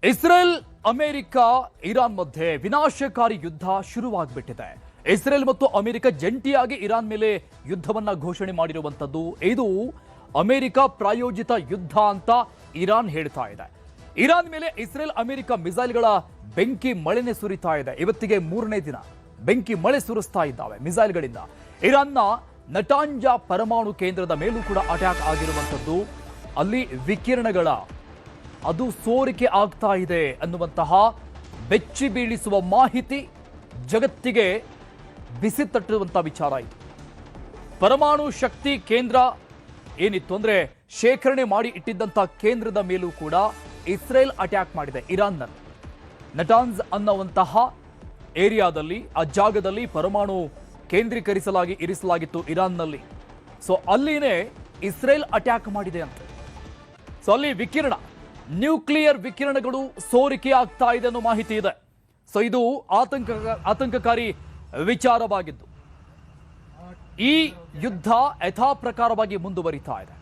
Israel America Iran ಮಧ್ಯೆ ವಿನಾಶಕಾರಿ ಯುದ್ಧ ಶುರುವಾಗ್ಬಿಟ್ಟಿದೆ. ಇಸ್ರೇಲ್ ಮತ್ತು ಅಮೆರಿಕ ಜಂಟಿಯಾಗಿ ಇರಾನ್ ಮೇಲೆ ಯುದ್ಧವನ್ನ ಘೋಷಣೆ ಮಾಡಿರುವಂತದ್ದು. ಇದು ಅಮೆರಿಕ ಪ್ರಾಯೋಜಿತ ಯುದ್ಧ ಅಂತ ಇರಾನ್ ಹೇಳ್ತಾ ಇದೆ. ಇರಾನ್ ಮೇಲೆ ಇಸ್ರೇಲ್ ಅಮೆರಿಕ ಮಿಸೈಲ್ಗಳ ಬೆಂಕಿ ಮಳೆನೆ ಸುರಿತಾ ಇದೆ. ಇವತ್ತಿಗೆ 3ನೇ ದಿನ ಬೆಂಕಿ ಮಳೆ ಸುರಿಸ್ತಾ ಇದ್ದಾವೆ ಮಿಸೈಲ್ಗಳಿಂದ. ಇರಾನ್ನ ನಟಾಂಜ ಪರಮಾಣು ಕೇಂದ್ರದ ಮೇಲೂ ಕೂಡ ಅಟ್ಯಾಕ್ ಆಗಿರುವಂತದ್ದು. ಅಲ್ಲಿ ವಿಕಿರಣಗಳ ಅದು ಸೋರಿಕೆ ಆಗ್ತಾ ಇದೆ ಅನ್ನುವಂತಹ ಬೆಚ್ಚಿ ಬೀಳಿಸುವ ಮಾಹಿತಿ ಜಗತ್ತಿಗೆ ಬಿಸಿ ತಟ್ಟುವಂತಹ ವಿಚಾರ ಇದು. ಪರಮಾಣು ಶಕ್ತಿ ಕೇಂದ್ರ ಏನಿತ್ತು ಅಂದ್ರೆ ಶೇಖರಣೆ ಮಾಡಿ ಇಟ್ಟಿದ್ದಂಥ ಕೇಂದ್ರದ ಮೇಲೂ ಕೂಡ ಇಸ್ರೇಲ್ ಅಟ್ಯಾಕ್ ಮಾಡಿದೆ. ಇರಾನ್ನಲ್ಲಿ ನಟಾನ್ಸ್ ಅನ್ನುವಂತಹ ಏರಿಯಾದಲ್ಲಿ ಆ ಜಾಗದಲ್ಲಿ ಪರಮಾಣು ಇರಿಸಲಾಗಿತ್ತು ಇರಾನ್ನಲ್ಲಿ. ಸೊ ಅಲ್ಲಿನೇ ಇಸ್ರೇಲ್ ಅಟ್ಯಾಕ್ ಮಾಡಿದೆ ಅಂತ. ಸೊ ಅಲ್ಲಿ ನ್ಯೂಕ್ಲಿಯರ್ ವಿಕಿರಣಗಳು ಸೋರಿಕೆ ಆಗ್ತಾ ಇದೆ ಅನ್ನೋ ಮಾಹಿತಿ ಇದೆ. ಸೊ ಇದು ಆತಂಕಕಾರಿ ವಿಚಾರವಾಗಿದ್ದು ಈ ಯುದ್ಧ ಯಥಾ ಪ್ರಕಾರವಾಗಿ ಮುಂದುವರಿತಾ ಇದೆ.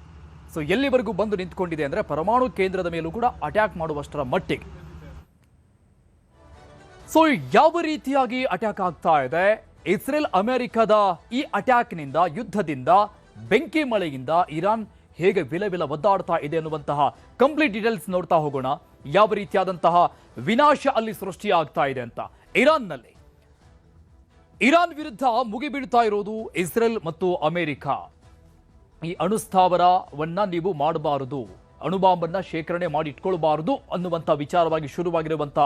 ಸೊ ಎಲ್ಲಿವರೆಗೂ ಬಂದು ನಿಂತ್ಕೊಂಡಿದೆ ಅಂದ್ರೆ ಪರಮಾಣು ಕೇಂದ್ರದ ಮೇಲೂ ಕೂಡ ಅಟ್ಯಾಕ್ ಮಾಡುವಷ್ಟರ ಮಟ್ಟಿಗೆ. ಸೊ ಯಾವ ರೀತಿಯಾಗಿ ಅಟ್ಯಾಕ್ ಆಗ್ತಾ ಇದೆ, ಇಸ್ರೇಲ್ ಅಮೆರಿಕದ ಈ ಅಟ್ಯಾಕ್ನಿಂದ, ಯುದ್ಧದಿಂದ, ಬೆಂಕಿ ಮಳೆಯಿಂದ ಇರಾನ್ ಹೇಗೆ ವಿಲ ಒದ್ದಾಡ್ತಾ ಇದೆ ಅನ್ನುವಂತಹ ಕಂಪ್ಲೀಟ್ ಡೀಟೇಲ್ಸ್ ನೋಡ್ತಾ ಹೋಗೋಣ. ಯಾವ ರೀತಿಯಾದಂತಹ ವಿನಾಶ ಅಲ್ಲಿ ಸೃಷ್ಟಿಯಾಗ್ತಾ ಇದೆ ಅಂತ. ಇರಾನ್ ವಿರುದ್ಧ ಮುಗಿಬೀಳ್ತಾ ಇರೋದು ಇಸ್ರೇಲ್ ಮತ್ತು ಅಮೆರಿಕ. ಈ ಅಣುಸ್ಥಾವರವನ್ನ ನೀವು ಮಾಡಬಾರದು, ಅಣುಬಾಂಬನ್ನ ಶೇಖರಣೆ ಮಾಡಿ ಇಟ್ಕೊಳ್ಬಾರದು ಅನ್ನುವಂಥ ವಿಚಾರವಾಗಿ ಶುರುವಾಗಿರುವಂತ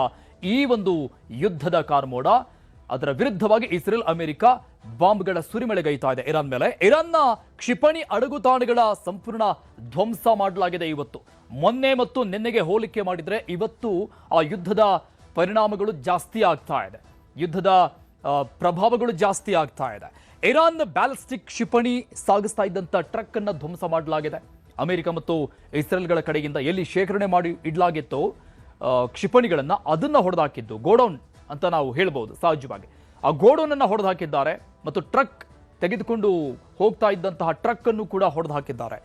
ಈ ಒಂದು ಯುದ್ಧದ ಕಾರ್ಮೋಡ, ಅದರ ವಿರುದ್ಧವಾಗಿ ಇಸ್ರೇಲ್ ಅಮೆರಿಕ ಬಾಂಬ್ಗಳ ಸುರಿಮಳೆಗೈತಾ ಇದೆ ಇರಾನ್ ಮೇಲೆ. ಇರಾನ್ನ ಕ್ಷಿಪಣಿ ಅಡಗುತಾಣಗಳ ಸಂಪೂರ್ಣ ಧ್ವಂಸ ಮಾಡಲಾಗಿದೆ ಇವತ್ತು. ಮೊನ್ನೆ ಮತ್ತು ನಿನ್ನೆಗೆ ಹೋಲಿಕೆ ಮಾಡಿದ್ರೆ ಇವತ್ತು ಆ ಯುದ್ಧದ ಪರಿಣಾಮಗಳು ಜಾಸ್ತಿ ಆಗ್ತಾ ಇದೆ, ಯುದ್ಧದ ಪ್ರಭಾವಗಳು ಜಾಸ್ತಿ ಆಗ್ತಾ ಇದೆ. ಇರಾನ್ ಬ್ಯಾಲಿಸ್ಟಿಕ್ ಕ್ಷಿಪಣಿ ಸಾಗಿಸ್ತಾ ಇದ್ದಂತ ಟ್ರಕ್ ಅನ್ನ ಧ್ವಂಸ ಮಾಡಲಾಗಿದೆ. ಅಮೆರಿಕ ಮತ್ತು ಇಸ್ರೇಲ್ಗಳ ಕಡೆಯಿಂದ ಎಲ್ಲಿ ಶೇಖರಣೆ ಮಾಡಿ ಇಡಲಾಗಿತ್ತು ಕ್ಷಿಪಣಿಗಳನ್ನ, ಅದನ್ನ ಹೊಡೆದಾಕಿದ್ದು ಗೋಡೌನ್ ಅಂತ ನಾವು ಹೇಳ್ಬಹುದು ಸಹಜವಾಗಿ. ಆ ಗೋಡೌನ್ ಅನ್ನ ಹೊಡೆದು ಹಾಕಿದ್ದಾರೆ ಮತ್ತು ಟ್ರಕ್ ತೆಗೆದುಕೊಂಡು ಹೋಗ್ತಾ ಇದ್ದಂತಹ ಟ್ರಕ್ ಅನ್ನು ಕೂಡ ಹೊಡೆದು ಹಾಕಿದ್ದಾರೆ.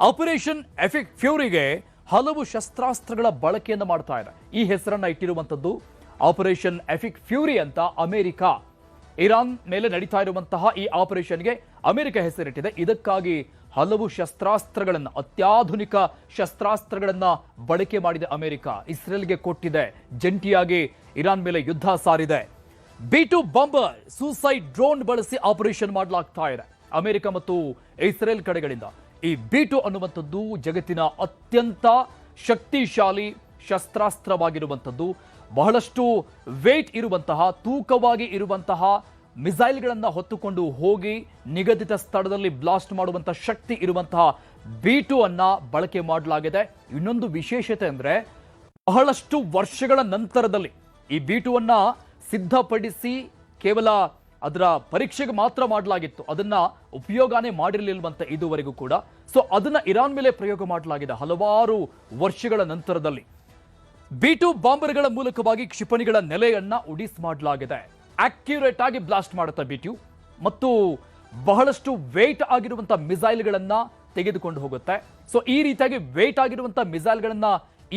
ಆಪರೇಷನ್ ಎಫಿಕ್ ಫ್ಯೂರಿಗೆ ಹಲವು ಶಸ್ತ್ರಾಸ್ತ್ರಗಳ ಬಳಕೆಯನ್ನು ಮಾಡ್ತಾ ಇದೆ. ಈ ಹೆಸರನ್ನ ಇಟ್ಟಿರುವಂತದ್ದು ಆಪರೇಷನ್ ಎಫಿಕ್ ಫ್ಯೂರಿ ಅಂತ. ಅಮೆರಿಕ ಇರಾನ್ ಮೇಲೆ ನಡೀತಾ ಇರುವಂತಹ ಈ ಆಪರೇಷನ್ಗೆ ಅಮೆರಿಕ ಹೆಸರಿಟ್ಟಿದೆ. ಇದಕ್ಕಾಗಿ ಹಲವು ಶಸ್ತ್ರಾಸ್ತ್ರಗಳನ್ನ, ಅತ್ಯಾಧುನಿಕ ಶಸ್ತ್ರಾಸ್ತ್ರಗಳನ್ನ ಬಳಕೆ ಮಾಡಿದೆ ಅಮೆರಿಕ. ಇಸ್ರೇಲ್ಗೆ ಕೊಟ್ಟಿದೆ. ಜಂಟಿಯಾಗಿ ಇರಾನ್ ಮೇಲೆ ಯುದ್ಧ ಸಾರಿದೆ. B2 ಬಾಂಬರ್ ಸೂಸೈಡ್ ಡ್ರೋನ್ ಬಳಸಿ ಆಪರೇಷನ್ ಮಾಡಲಾಗ್ತಾ ಇದೆ ಅಮೆರಿಕ ಮತ್ತು ಇಸ್ರೇಲ್ ಕಡೆಗಳಿಂದ. ಈ B2 ಅನ್ನುವಂಥದ್ದು ಜಗತ್ತಿನ ಅತ್ಯಂತ ಶಕ್ತಿಶಾಲಿ ಶಸ್ತ್ರಾಸ್ತ್ರವಾಗಿರುವಂಥದ್ದು. ಬಹಳಷ್ಟು ವೇಟ್ ಇರುವಂತಹ, ತೂಕವಾಗಿ ಇರುವಂತಹ ಮಿಸೈಲ್ಗಳನ್ನು ಹೊತ್ತುಕೊಂಡು ಹೋಗಿ ನಿಗದಿತ ಸ್ಥಳದಲ್ಲಿ ಬ್ಲಾಸ್ಟ್ ಮಾಡುವಂತಹ ಶಕ್ತಿ ಇರುವಂತಹ B2 ಅನ್ನ ಬಳಕೆ ಮಾಡಲಾಗಿದೆ. ಇನ್ನೊಂದು ವಿಶೇಷತೆ ಅಂದ್ರೆ ಬಹಳಷ್ಟು ವರ್ಷಗಳ ನಂತರದಲ್ಲಿ ಈ B2 ಅನ್ನ ಸಿದ್ಧಪಡಿಸಿ ಕೇವಲ ಅದರ ಪರೀಕ್ಷೆಗೆ ಮಾತ್ರ ಮಾಡಲಾಗಿತ್ತು, ಅದನ್ನ ಉಪಯೋಗನೇ ಮಾಡಿರಲಿಲ್ವಂತೆ ಇದುವರೆಗೂ ಕೂಡ. ಸೊ ಅದನ್ನ ಇರಾನ್ ಮೇಲೆ ಪ್ರಯೋಗ ಮಾಡಲಾಗಿದೆ ಹಲವಾರು ವರ್ಷಗಳ ನಂತರದಲ್ಲಿ. B2 ಬಾಂಬರ್ಗಳ ಮೂಲಕವಾಗಿ ಕ್ಷಿಪಣಿಗಳ ನೆಲೆಯನ್ನ ಉಡಿಸ್ ಮಾಡಲಾಗಿದೆ. ಅಕ್ಯುರೇಟ್ ಆಗಿ ಬ್ಲಾಸ್ಟ್ ಮಾಡುತ್ತೆ B2 ಮತ್ತು ಬಹಳಷ್ಟು ವೇಟ್ ಆಗಿರುವಂತಹ ಮಿಸೈಲ್ಗಳನ್ನ ತೆಗೆದುಕೊಂಡು ಹೋಗುತ್ತೆ. ಸೊ ಈ ರೀತಿಯಾಗಿ ವೇಟ್ ಆಗಿರುವಂತಹ ಮಿಸೈಲ್ಗಳನ್ನ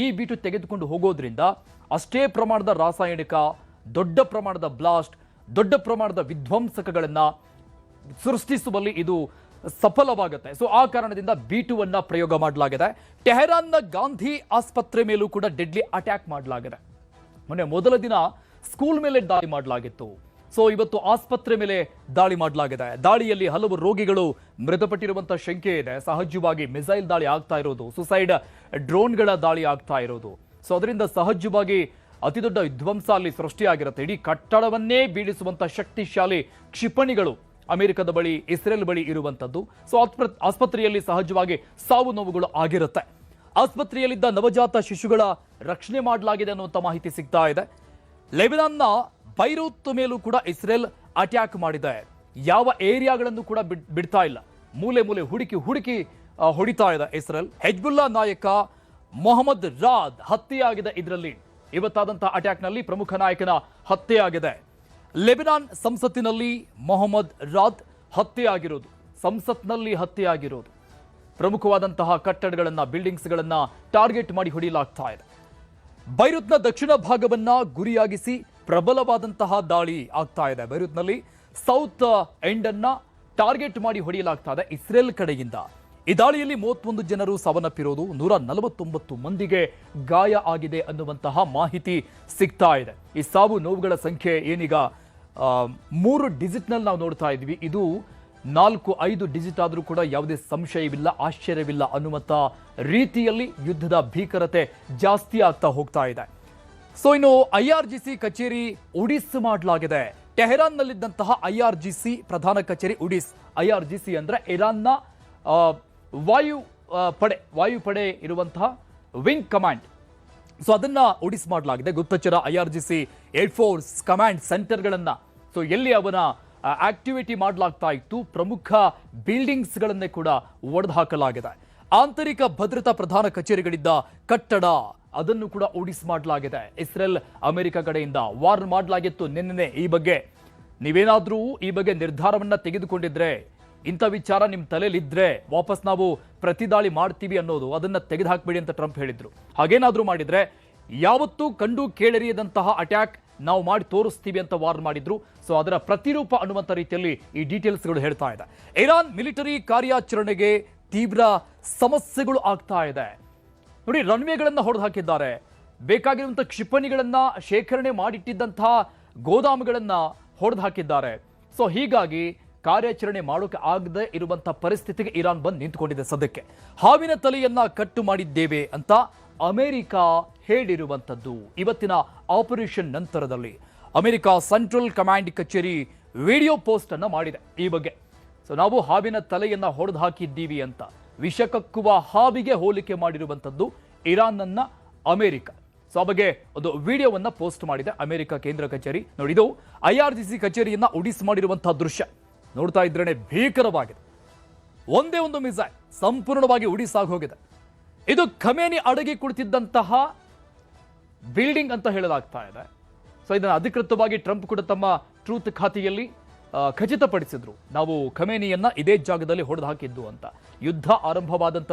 ಈ B2 ತೆಗೆದುಕೊಂಡು ಹೋಗೋದ್ರಿಂದ ಅಷ್ಟೇ ಪ್ರಮಾಣದ ರಾಸಾಯನಿಕ, ದೊಡ್ಡ ಪ್ರಮಾಣದ ಬ್ಲಾಸ್ಟ್, ದೊಡ್ಡ ಪ್ರಮಾಣದ ವಿಧ್ವಂಸಕಗಳನ್ನ ಸೃಷ್ಟಿಸುವಲ್ಲಿ ಇದು ಸಫಲವಾಗುತ್ತೆ. ಸೊ ಆ ಕಾರಣದಿಂದ B2 ಅನ್ನ ಪ್ರಯೋಗ ಮಾಡಲಾಗಿದೆ. ಟೆಹರಾನ್ನ ಗಾಂಧಿ ಆಸ್ಪತ್ರೆ ಮೇಲೂ ಕೂಡ ಡೆಡ್ಲಿ ಅಟ್ಯಾಕ್ ಮಾಡಲಾಗಿದೆ. ಮೊದಲ ದಿನ ಸ್ಕೂಲ್ ಮೇಲೆ ದಾಳಿ ಮಾಡಲಾಗಿತ್ತು. ಸೊ ಇವತ್ತು ಆಸ್ಪತ್ರೆ ಮೇಲೆ ದಾಳಿ ಮಾಡಲಾಗಿದೆ. ದಾಳಿಯಲ್ಲಿ ಹಲವು ರೋಗಿಗಳು ಮೃತಪಟ್ಟಿರುವಂತಹ ಶಂಕೆ ಇದೆ. ಸಹಜವಾಗಿ ಮಿಸೈಲ್ ದಾಳಿ ಆಗ್ತಾ ಇರೋದು, ಸುಸೈಡ್ ಡ್ರೋನ್ಗಳ ದಾಳಿ ಆಗ್ತಾ ಇರೋದು. ಸೊ ಅದರಿಂದ ಸಹಜವಾಗಿ ಅತಿ ದೊಡ್ಡ ವಿಧ್ವಂಸ ಅಲ್ಲಿ ಸೃಷ್ಟಿಯಾಗಿರುತ್ತೆ. ಇಡೀ ಕಟ್ಟಡವನ್ನೇ ಬೀಳಿಸುವಂತಹ ಶಕ್ತಿಶಾಲಿ ಕ್ಷಿಪಣಿಗಳು ಅಮೆರಿಕದ ಬಳಿ, ಇಸ್ರೇಲ್ ಬಳಿ ಇರುವಂತದ್ದು. ಸೊ ಆಸ್ಪತ್ರೆಯಲ್ಲಿ ಸಹಜವಾಗಿ ಸಾವು ನೋವುಗಳು ಆಗಿರುತ್ತೆ. ಆಸ್ಪತ್ರೆಯಲ್ಲಿದ್ದ ನವಜಾತ ಶಿಶುಗಳ ರಕ್ಷಣೆ ಮಾಡಲಾಗಿದೆ ಅನ್ನುವಂಥ ಮಾಹಿತಿ ಸಿಗ್ತಾ ಇದೆ. ಲೆಬನಾನ್ನ ಬೈರೂತ್ ಮೇಲೂ ಕೂಡ ಇಸ್ರೇಲ್ ಅಟ್ಯಾಕ್ ಮಾಡಿದೆ. ಯಾವ ಏರಿಯಾಗಳನ್ನು ಕೂಡ ಬಿಡ್ತಾ ಇಲ್ಲ, ಮೂಲೆ ಹುಡುಕಿ ಹೊಡಿತಾ ಇದೆ ಇಸ್ರೇಲ್. ಹೆಜ್ಬುಲ್ಲಾ ನಾಯಕ ಮೊಹಮ್ಮದ್ ರಾದ್ ಹತ್ಯೆಯಾಗಿದೆ. ಇದರಲ್ಲಿ ಇವತ್ತಾದಂತಹ ಅಟ್ಯಾಕ್ನಲ್ಲಿ ಪ್ರಮುಖ ನಾಯಕನ ಹತ್ಯೆಯಾಗಿದೆ. ಲೆಬನಾನ್ ಸಂಸತ್ತಿನಲ್ಲಿ ಮೊಹಮ್ಮದ್ ರಾದ್ ಹತ್ಯೆಯಾಗಿರೋದು, ಸಂಸತ್ನಲ್ಲಿ ಹತ್ಯೆಯಾಗಿರೋದು. ಪ್ರಮುಖವಾದಂತಹ ಕಟ್ಟಡಗಳನ್ನ, ಬಿಲ್ಡಿಂಗ್ಸ್ಗಳನ್ನ ಟಾರ್ಗೆಟ್ ಮಾಡಿ ಹೊಡೆಯಲಾಗ್ತಾ ಇದೆ. ಬೈರುತ್ನ ದಕ್ಷಿಣ ಭಾಗವನ್ನ ಗುರಿಯಾಗಿಸಿ ಪ್ರಬಲವಾದಂತಹ ದಾಳಿ ಆಗ್ತಾ ಇದೆ. ಬೈರುತ್ನಲ್ಲಿ ಸೌತ್ ಎಂಡ್ ಅನ್ನ ಟಾರ್ಗೆಟ್ ಮಾಡಿ ಹೊಡೆಯಲಾಗ್ತಾ ಇದೆ ಇಸ್ರೇಲ್ ಕಡೆಯಿಂದ. ಈ ದಾಳಿಯಲ್ಲಿ 31 ಜನರು ಸಾವನ್ನಪ್ಪಿರೋದು, 149 ಮಂದಿಗೆ ಗಾಯ ಆಗಿದೆ ಅನ್ನುವಂತಹ ಮಾಹಿತಿ ಸಿಗ್ತಾ ಇದೆ. ಈ ಸಾವು ನೋವುಗಳ ಸಂಖ್ಯೆ ಏನೀಗ 3 ಡಿಜಿಟ್ನಲ್ಲಿ ನಾವು ನೋಡ್ತಾ ಇದ್ವಿ. ಇದು 4-5 ಡಿಜಿಟ್ ಆದರೂ ಕೂಡ ಯಾವುದೇ ಸಂಶಯವಿಲ್ಲ, ಆಶ್ಚರ್ಯವಿಲ್ಲ ಅನ್ನುವಂಥ ರೀತಿಯಲ್ಲಿ ಯುದ್ಧದ ಭೀಕರತೆ ಜಾಸ್ತಿ ಆಗ್ತಾ ಹೋಗ್ತಾ ಇದೆ. ಸೊ ಇನ್ನು IRGC ಕಚೇರಿ ಉಡಿಸ್ ಮಾಡಲಾಗಿದೆ. ಟೆಹರಾನ್ನಲ್ಲಿದ್ದಂತಹ IRGC ಪ್ರಧಾನ ಕಚೇರಿ ಉಡಿಸ್. IRGC ಅಂದ್ರೆ ಇರಾನ್ನ ವಾಯುಪಡೆ ಇರುವಂತಹ ವಿಂಗ್ ಕಮಾಂಡ್. ಸೊ ಅದನ್ನ ಉಡಿಸ್ ಮಾಡಲಾಗಿದೆ. ಗುಪ್ತಚರ IRGC ಏರ್ಫೋರ್ಸ್ ಕಮಾಂಡ್ ಸೆಂಟರ್ಗಳನ್ನ ಸೊ ಎಲ್ಲಿ ಅವನ ಆಕ್ಟಿವಿಟಿ ಮಾಡಲಾಗ್ತಾ ಇತ್ತು, ಪ್ರಮುಖ ಬಿಲ್ಡಿಂಗ್ಸ್ಗಳನ್ನೇ ಕೂಡ ಒಡೆದು ಹಾಕಲಾಗಿದೆ. ಆಂತರಿಕ ಭದ್ರತಾ ಪ್ರಧಾನ ಕಚೇರಿಗಳಿದ್ದ ಕಟ್ಟಡ ಅದನ್ನು ಕೂಡ ಉಡಿಸ್ ಮಾಡಲಾಗಿದೆ. ಇಸ್ರೇಲ್ ಅಮೆರಿಕ ಕಡೆಯಿಂದ ವಾರ್ನ್ ಮಾಡಲಾಗಿತ್ತು ನಿನ್ನೆ ಈ ಬಗ್ಗೆ. ನೀವೇನಾದ್ರೂ ಈ ಬಗ್ಗೆ ನಿರ್ಧಾರವನ್ನ ತೆಗೆದುಕೊಂಡಿದ್ರೆ, ಇಂಥ ವಿಚಾರ ನಿಮ್ಮ ತಲೆಯಲ್ಲಿದ್ರೆ ವಾಪಸ್ ನಾವು ಪ್ರತಿದಾಳಿ ಮಾಡ್ತೀವಿ ಅನ್ನೋದು ಅದನ್ನ ತೆಗೆದುಹಾಕ್ಬೇಡಿ ಅಂತ ಟ್ರಂಪ್ ಹೇಳಿದ್ರು. ಹಾಗೇನಾದ್ರೂ ಮಾಡಿದ್ರೆ ಯಾವತ್ತೂ ಕಂಡು ಕೇಳರಿಯದಂತಹ ಅಟ್ಯಾಕ್ ನಾವು ಮಾಡಿ ತೋರಿಸ್ತೀವಿ ಅಂತ ವಾರ್ನ್ ಮಾಡಿದ್ರು. ಸೊ ಅದರ ಪ್ರತಿರೂಪ ಅನ್ನುವಂಥ ರೀತಿಯಲ್ಲಿ ಈ ಡೀಟೇಲ್ಸ್ಗಳು ಹೇಳ್ತಾ ಇದೆ. ಇರಾನ್ ಮಿಲಿಟರಿ ಕಾರ್ಯಾಚರಣೆಗೆ ತೀವ್ರ ಸಮಸ್ಯೆಗಳು ಆಗ್ತಾ ಇದೆ. ನೋಡಿ, ರನ್ವೇಗಳನ್ನ ಹೊಡೆದು ಹಾಕಿದ್ದಾರೆ. ಬೇಕಾಗಿರುವಂತಹ ಕ್ಷಿಪಣಿಗಳನ್ನ ಶೇಖರಣೆ ಮಾಡಿಟ್ಟಿದ್ದಂತಹ ಗೋದಾಮುಗಳನ್ನ ಹೊಡೆದು ಹಾಕಿದ್ದಾರೆ. ಸೊ ಹೀಗಾಗಿ ಕಾರ್ಯಾಚರಣೆ ಮಾಡೋಕೆ ಆಗದೆ ಇರುವಂತಹ ಪರಿಸ್ಥಿತಿಗೆ ಇರಾನ್ ಬಂದು ನಿಂತುಕೊಂಡಿದೆ. ಸದ್ಯಕ್ಕೆ ಹಾವಿನ ತಲೆಯನ್ನ ಕಟ್ಟು ಮಾಡಿದ್ದೇವೆ ಅಂತ ಅಮೆರಿಕ ಹೇಳಿರುವಂಥದ್ದು. ಇವತ್ತಿನ ಆಪರೇಷನ್ ನಂತರದಲ್ಲಿ ಅಮೆರಿಕ ಸೆಂಟ್ರಲ್ ಕಮಾಂಡ್ ಕಚೇರಿ ವಿಡಿಯೋ ಪೋಸ್ಟ್ ಅನ್ನ ಮಾಡಿದೆ ಈ ಬಗ್ಗೆ. ಸೊ ನಾವು ಹಾವಿನ ತಲೆಯನ್ನ ಹೊಡೆದು ಹಾಕಿದ್ದೀವಿ ಅಂತ ವಿಷಕಕ್ಕುವ ಹಾವಿಗೆ ಹೋಲಿಕೆ ಮಾಡಿರುವಂಥದ್ದು ಇರಾನ್ನ ಅಮೆರಿಕ. ಸೊ ಆ ಬಗ್ಗೆ ಒಂದು ವಿಡಿಯೋವನ್ನ ಪೋಸ್ಟ್ ಮಾಡಿದೆ ಅಮೆರಿಕ ಕೇಂದ್ರ ಕಚೇರಿ. ನೋಡಿ, ಇದು IRGC ಕಚೇರಿಯನ್ನ ಉಡಿಸ್ ಮಾಡಿರುವಂತಹ ದೃಶ್ಯ. ನೋಡ್ತಾ ಇದ್ರೇನೆ ಭೀಕರವಾಗಿದೆ. ಒಂದೇ ಒಂದು ಮಿಸೈಲ್ ಸಂಪೂರ್ಣವಾಗಿ ಉಡಿಸ್ ಆಗಿ ಹೋಗಿದೆ. ಇದು ಖಮೇನಿ ಅಡಗಿ ಕುಳಿತಿದ್ದಂತಹ ಬಿಲ್ಡಿಂಗ್ ಅಂತ ಹೇಳಲಾಗ್ತಾ ಇದೆ. ಸೊ ಇದನ್ನು ಅಧಿಕೃತವಾಗಿ ಟ್ರಂಪ್ ಕೂಡ ತಮ್ಮ ಟ್ರೂತ್ ಖಾತೆಯಲ್ಲಿ ಖಚಿತಪಡಿಸಿದ್ರು. ನಾವು ಖಮೇನಿಯನ್ನ ಇದೇ ಜಾಗದಲ್ಲಿ ಹೊಡೆದು ಹಾಕಿದ್ದು ಅಂತ. ಯುದ್ಧ ಆರಂಭವಾದಂಥ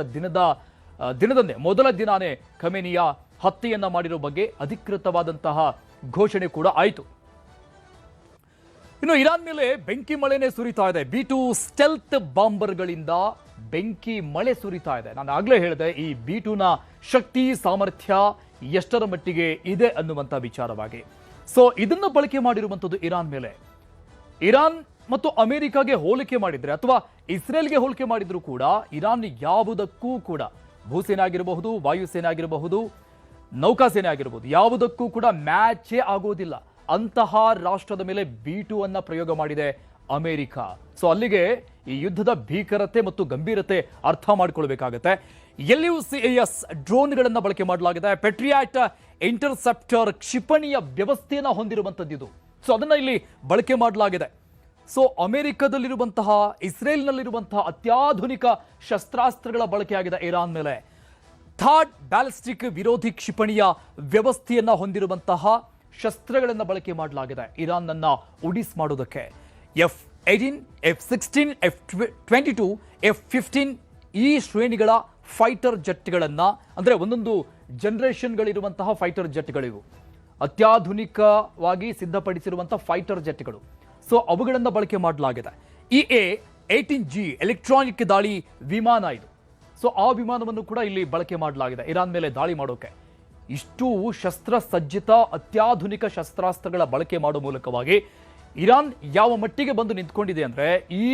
ದಿನದಂದೇ ಮೊದಲ ದಿನಾನೇ ಖಮೇನಿಯ ಹತ್ಯೆಯನ್ನ ಮಾಡಿರೋ ಬಗ್ಗೆ ಅಧಿಕೃತವಾದಂತಹ ಘೋಷಣೆ ಕೂಡ ಆಯಿತು. ಇನ್ನು ಇರಾನ್ ಮೇಲೆ ಬೆಂಕಿ ಮಳೆನೇ ಸುರಿತಾ ಇದೆ. B2 ಸ್ಟೆಲ್ತ್ ಬಾಂಬರ್ಗಳಿಂದ ಬೆಂಕಿ ಮಳೆ ಸುರಿತಾ ಇದೆ. ನಾನು ಆಗ್ಲೇ ಹೇಳಿದೆ ಈ B2ನ ಶಕ್ತಿ ಸಾಮರ್ಥ್ಯ ಎಷ್ಟರ ಮಟ್ಟಿಗೆ ಇದೆ ಅನ್ನುವಂಥ ವಿಚಾರವಾಗಿ. ಸೊ ಇದನ್ನು ಬಳಕೆ ಮಾಡಿರುವಂಥದ್ದು ಇರಾನ್ ಮೇಲೆ. ಇರಾನ್ ಮತ್ತು ಅಮೆರಿಕಾಗೆ ಹೋಲಿಕೆ ಮಾಡಿದ್ರೆ ಅಥವಾ ಇಸ್ರೇಲ್ಗೆ ಹೋಲಿಕೆ ಮಾಡಿದ್ರು ಕೂಡ ಇರಾನ್ ಯಾವುದಕ್ಕೂ ಕೂಡ ಭೂಸೇನೆ ಆಗಿರಬಹುದು, ವಾಯುಸೇನೆ ಆಗಿರಬಹುದು, ನೌಕಾಸೇನೆ ಆಗಿರಬಹುದು, ಯಾವುದಕ್ಕೂ ಕೂಡ ಮ್ಯಾಚೇ ಆಗೋದಿಲ್ಲ. ಅಂತಹ ರಾಷ್ಟ್ರದ ಮೇಲೆ B2 ಅನ್ನ ಪ್ರಯೋಗ ಮಾಡಿದೆ ಅಮೆರಿಕ. ಸೊ ಅಲ್ಲಿಗೆ ಈ ಯುದ್ಧದ ಭೀಕರತೆ ಮತ್ತು ಗಂಭೀರತೆ ಅರ್ಥ ಮಾಡಿಕೊಳ್ಬೇಕಾಗತ್ತೆ. LUCAS ಡ್ರೋನ್ಗಳನ್ನು ಬಳಕೆ ಮಾಡಲಾಗಿದೆ. ಪೆಟ್ರಿಯಾಟ್ ಇಂಟರ್ಸೆಪ್ಟರ್ ಕ್ಷಿಪಣಿಯ ವ್ಯವಸ್ಥೆಯನ್ನು ಹೊಂದಿರುವಂಥದ್ದು ಇದು. ಸೊ ಅದನ್ನ ಇಲ್ಲಿ ಬಳಕೆ ಮಾಡಲಾಗಿದೆ. ಸೊ ಅಮೆರಿಕದಲ್ಲಿರುವಂತಹ, ಇಸ್ರೇಲ್ನಲ್ಲಿರುವಂತಹ ಅತ್ಯಾಧುನಿಕ ಶಸ್ತ್ರಾಸ್ತ್ರಗಳ ಬಳಕೆಯಾಗಿದೆ ಇರಾನ್ ಮೇಲೆ. ಥಾಡ್ ಬ್ಯಾಲಿಸ್ಟಿಕ್ ವಿರೋಧಿ ಕ್ಷಿಪಣಿಯ ವ್ಯವಸ್ಥೆಯನ್ನ ಹೊಂದಿರುವಂತಹ ಶಸ್ತ್ರಗಳನ್ನು ಬಳಕೆ ಮಾಡಲಾಗಿದೆ ಇರಾನ್ನನ್ನ ಉಡಿಸ್ ಮಾಡೋದಕ್ಕೆ. F-18, F-16, F-22, F-15 ಈ ಶ್ರೇಣಿಗಳ ಫೈಟರ್ ಜೆಟ್ಗಳನ್ನ, ಅಂದ್ರೆ ಒಂದೊಂದು ಜನರೇಷನ್ಗಳಿರುವಂತಹ ಫೈಟರ್ ಜೆಟ್ಗಳಿವು, ಅತ್ಯಾಧುನಿಕವಾಗಿ ಸಿದ್ಧಪಡಿಸಿರುವಂತಹ ಫೈಟರ್ ಜೆಟ್ಗಳು. ಸೊ ಅವುಗಳನ್ನು ಬಳಕೆ ಮಾಡಲಾಗಿದೆ. EA-18G ಎಲೆಕ್ಟ್ರಾನಿಕ್ ದಾಳಿ ವಿಮಾನ ಇದು. ಸೊ ಆ ವಿಮಾನವನ್ನು ಕೂಡ ಇಲ್ಲಿ ಬಳಕೆ ಮಾಡಲಾಗಿದೆ ಇರಾನ್ ಮೇಲೆ ದಾಳಿ ಮಾಡೋಕೆ. ಇಷ್ಟು ಶಸ್ತ್ರಸಜ್ಜಿತ ಅತ್ಯಾಧುನಿಕ ಶಸ್ತ್ರಾಸ್ತ್ರಗಳ ಬಳಕೆ ಮಾಡುವ ಮೂಲಕವಾಗಿ ಇರಾನ್ ಯಾವ ಮಟ್ಟಿಗೆ ಬಂದು ನಿಂತ್ಕೊಂಡಿದೆ ಅಂದ್ರೆ, ಈ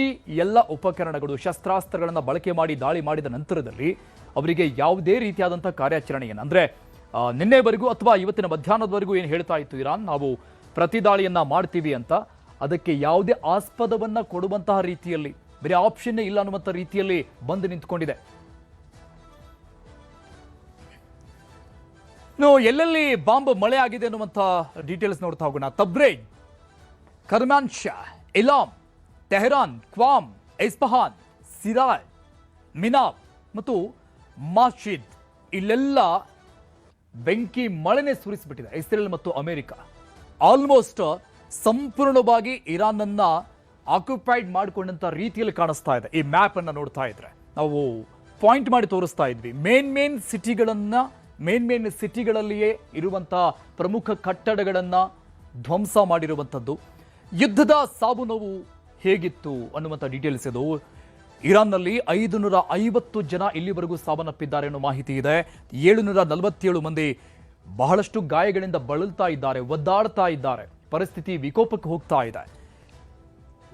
ಎಲ್ಲ ಉಪಕರಣಗಳು ಶಸ್ತ್ರಾಸ್ತ್ರಗಳನ್ನು ಬಳಕೆ ಮಾಡಿ ದಾಳಿ ಮಾಡಿದ ನಂತರದಲ್ಲಿ ಅವರಿಗೆ ಯಾವುದೇ ರೀತಿಯಾದಂತಹ ಕಾರ್ಯಾಚರಣೆಯನ್ನು, ಅಂದ್ರೆ ನಿನ್ನೆವರೆಗೂ ಅಥವಾ ಇವತ್ತಿನ ಮಧ್ಯಾಹ್ನದವರೆಗೂ ಏನು ಹೇಳ್ತಾ ಇತ್ತು ಇರಾನ್, ನಾವು ಪ್ರತಿದಾಳಿಯನ್ನ ಮಾಡ್ತೀವಿ ಅಂತ, ಅದಕ್ಕೆ ಯಾವುದೇ ಆಸ್ಪದವನ್ನ ಕೊಡುವಂತಹ ರೀತಿಯಲ್ಲಿ, ಬೇರೆ ಆಪ್ಷನ್ನೇ ಇಲ್ಲ ಅನ್ನುವಂಥ ರೀತಿಯಲ್ಲಿ ಬಂದು ನಿಂತ್ಕೊಂಡಿದೆ. ಎಲ್ಲೆಲ್ಲಿ ಬಾಂಬ್ ಮಳೆ ಆಗಿದೆ ಅನ್ನುವಂಥ ಡೀಟೇಲ್ಸ್ ನೋಡ್ತಾ ಹೋಗೋಣ. ತಬ್ರೇಜ್, ಕರ್ಮಾನ್ಶಾ, ಇಲಾಮ್, ಟೆಹರಾನ್, ಕ್ವಾಮ್, ಇಸ್ಫಹಾನ್, ಸಿರಾಜ್, ಮಿನಾಬ್ ಮತ್ತು ಮಾಶಿದ್ ಇಲ್ಲೆಲ್ಲ ಬೆಂಕಿ ಮಳೆನೇ ಸುರಿಸಿಬಿಟ್ಟಿದೆ ಇಸ್ರೇಲ್ ಮತ್ತು ಅಮೆರಿಕ. ಆಲ್ಮೋಸ್ಟ್ ಸಂಪೂರ್ಣವಾಗಿ ಇರಾನ್ ಅನ್ನ ಆಕ್ಯುಪೈಡ್ ಮಾಡಿಕೊಂಡಂತ ರೀತಿಯಲ್ಲಿ ಕಾಣಿಸ್ತಾ ಇದೆ. ಈ ಮ್ಯಾಪ್ ಅನ್ನ ನೋಡ್ತಾ ಇದ್ರೆ ನಾವು ಪಾಯಿಂಟ್ ಮಾಡಿ ತೋರಿಸ್ತಾ ಇದ್ವಿ. ಮೇನ್ ಸಿಟಿಗಳನ್ನ ಮೇನ್ ಸಿಟಿಗಳಲ್ಲಿಯೇ ಇರುವಂತಹ ಪ್ರಮುಖ ಕಟ್ಟಡಗಳನ್ನು ಧ್ವಂಸ ಮಾಡಿರುವಂಥದ್ದು. ಯುದ್ಧದ ಸಾವು ನೋವು ಹೇಗಿತ್ತು ಅನ್ನುವಂಥ ಡೀಟೇಲ್ಸ್ ಇದು. ಇರಾನ್ನಲ್ಲಿ 550 ಜನ ಇಲ್ಲಿವರೆಗೂ ಸಾವನ್ನಪ್ಪಿದ್ದಾರೆ ಅನ್ನೋ ಮಾಹಿತಿ ಇದೆ. 747 ಮಂದಿ ಬಹಳಷ್ಟು ಗಾಯಗಳಿಂದ ಬಳಲ್ತಾ ಇದ್ದಾರೆ, ಒದ್ದಾಡ್ತಾ ಇದ್ದಾರೆ. ಪರಿಸ್ಥಿತಿ ವಿಕೋಪಕ್ಕೆ ಹೋಗ್ತಾ ಇದೆ.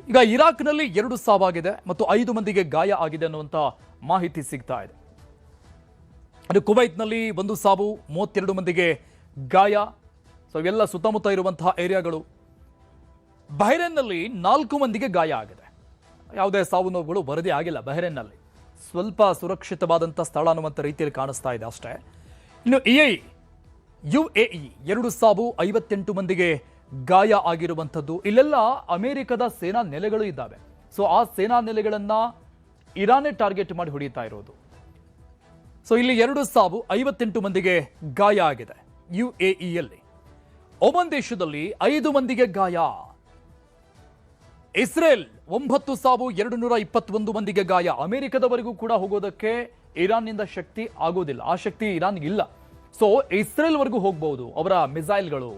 ಈಗ ಇರಾಕ್ನಲ್ಲಿ 2 ಸಾವಾಗಿದೆ ಮತ್ತು 5 ಮಂದಿಗೆ ಗಾಯ ಆಗಿದೆ ಅನ್ನುವಂಥ ಮಾಹಿತಿ ಸಿಗ್ತಾ ಇದೆ. ಅದು ಕುವೈತ್ನಲ್ಲಿ 1 ಸಾವು, 32 ಮಂದಿಗೆ ಗಾಯ. ಸೊ ಇವೆಲ್ಲ ಸುತ್ತಮುತ್ತ ಇರುವಂತಹ ಏರಿಯಾಗಳು. ಬಹ್ರೇನ್ನಲ್ಲಿ 4 ಮಂದಿಗೆ ಗಾಯ ಆಗಿದೆ. ಯಾವುದೇ ಸಾವು ನೋವುಗಳು ವರದಿ ಆಗಿಲ್ಲ. ಬಹ್ರೇನ್ನಲ್ಲಿ ಸ್ವಲ್ಪ ಸುರಕ್ಷಿತವಾದಂಥ ಸ್ಥಳ ಅನ್ನುವಂಥ ರೀತಿಯಲ್ಲಿ ಕಾಣಿಸ್ತಾ ಇದೆ ಅಷ್ಟೇ. ಇನ್ನು UAE 2 ಸಾವು, 58 ಮಂದಿಗೆ ಗಾಯ ಆಗಿರುವಂಥದ್ದು. ಇಲ್ಲೆಲ್ಲ ಅಮೆರಿಕದ ಸೇನಾ ನೆಲೆಗಳು ಇದ್ದಾವೆ. ಸೊ ಆ ಸೇನಾ ನೆಲೆಗಳನ್ನ ಇರಾನೇ ಟಾರ್ಗೆಟ್ ಮಾಡಿ ಹೊಡೆಯುತ್ತಾ ಇರೋದು. ಸೊ ಇಲ್ಲಿ 2 ಸಾವು, 58 ಮಂದಿಗೆ ಗಾಯ ಆಗಿದೆ UAEಯಲ್ಲಿ. ಒಮನ್ ದೇಶದಲ್ಲಿ 5 ಮಂದಿಗೆ ಗಾಯ. ಇಸ್ರೇಲ್ 9 ಸಾವು, 221 ಮಂದಿಗೆ ಗಾಯ. ಅಮೆರಿಕದವರೆಗೂ ಕೂಡ ಹೋಗೋದಕ್ಕೆ ಇರಾನ್ನಿಂದ ಶಕ್ತಿ ಆಗೋದಿಲ್ಲ. ಆ ಶಕ್ತಿ ಇರಾನ್ಗೆ ಇಲ್ಲ. ಸೊ ಇಸ್ರೇಲ್ವರೆಗೂ ಹೋಗಬಹುದು ಅವರ ಮಿಸೈಲ್ಗಳು,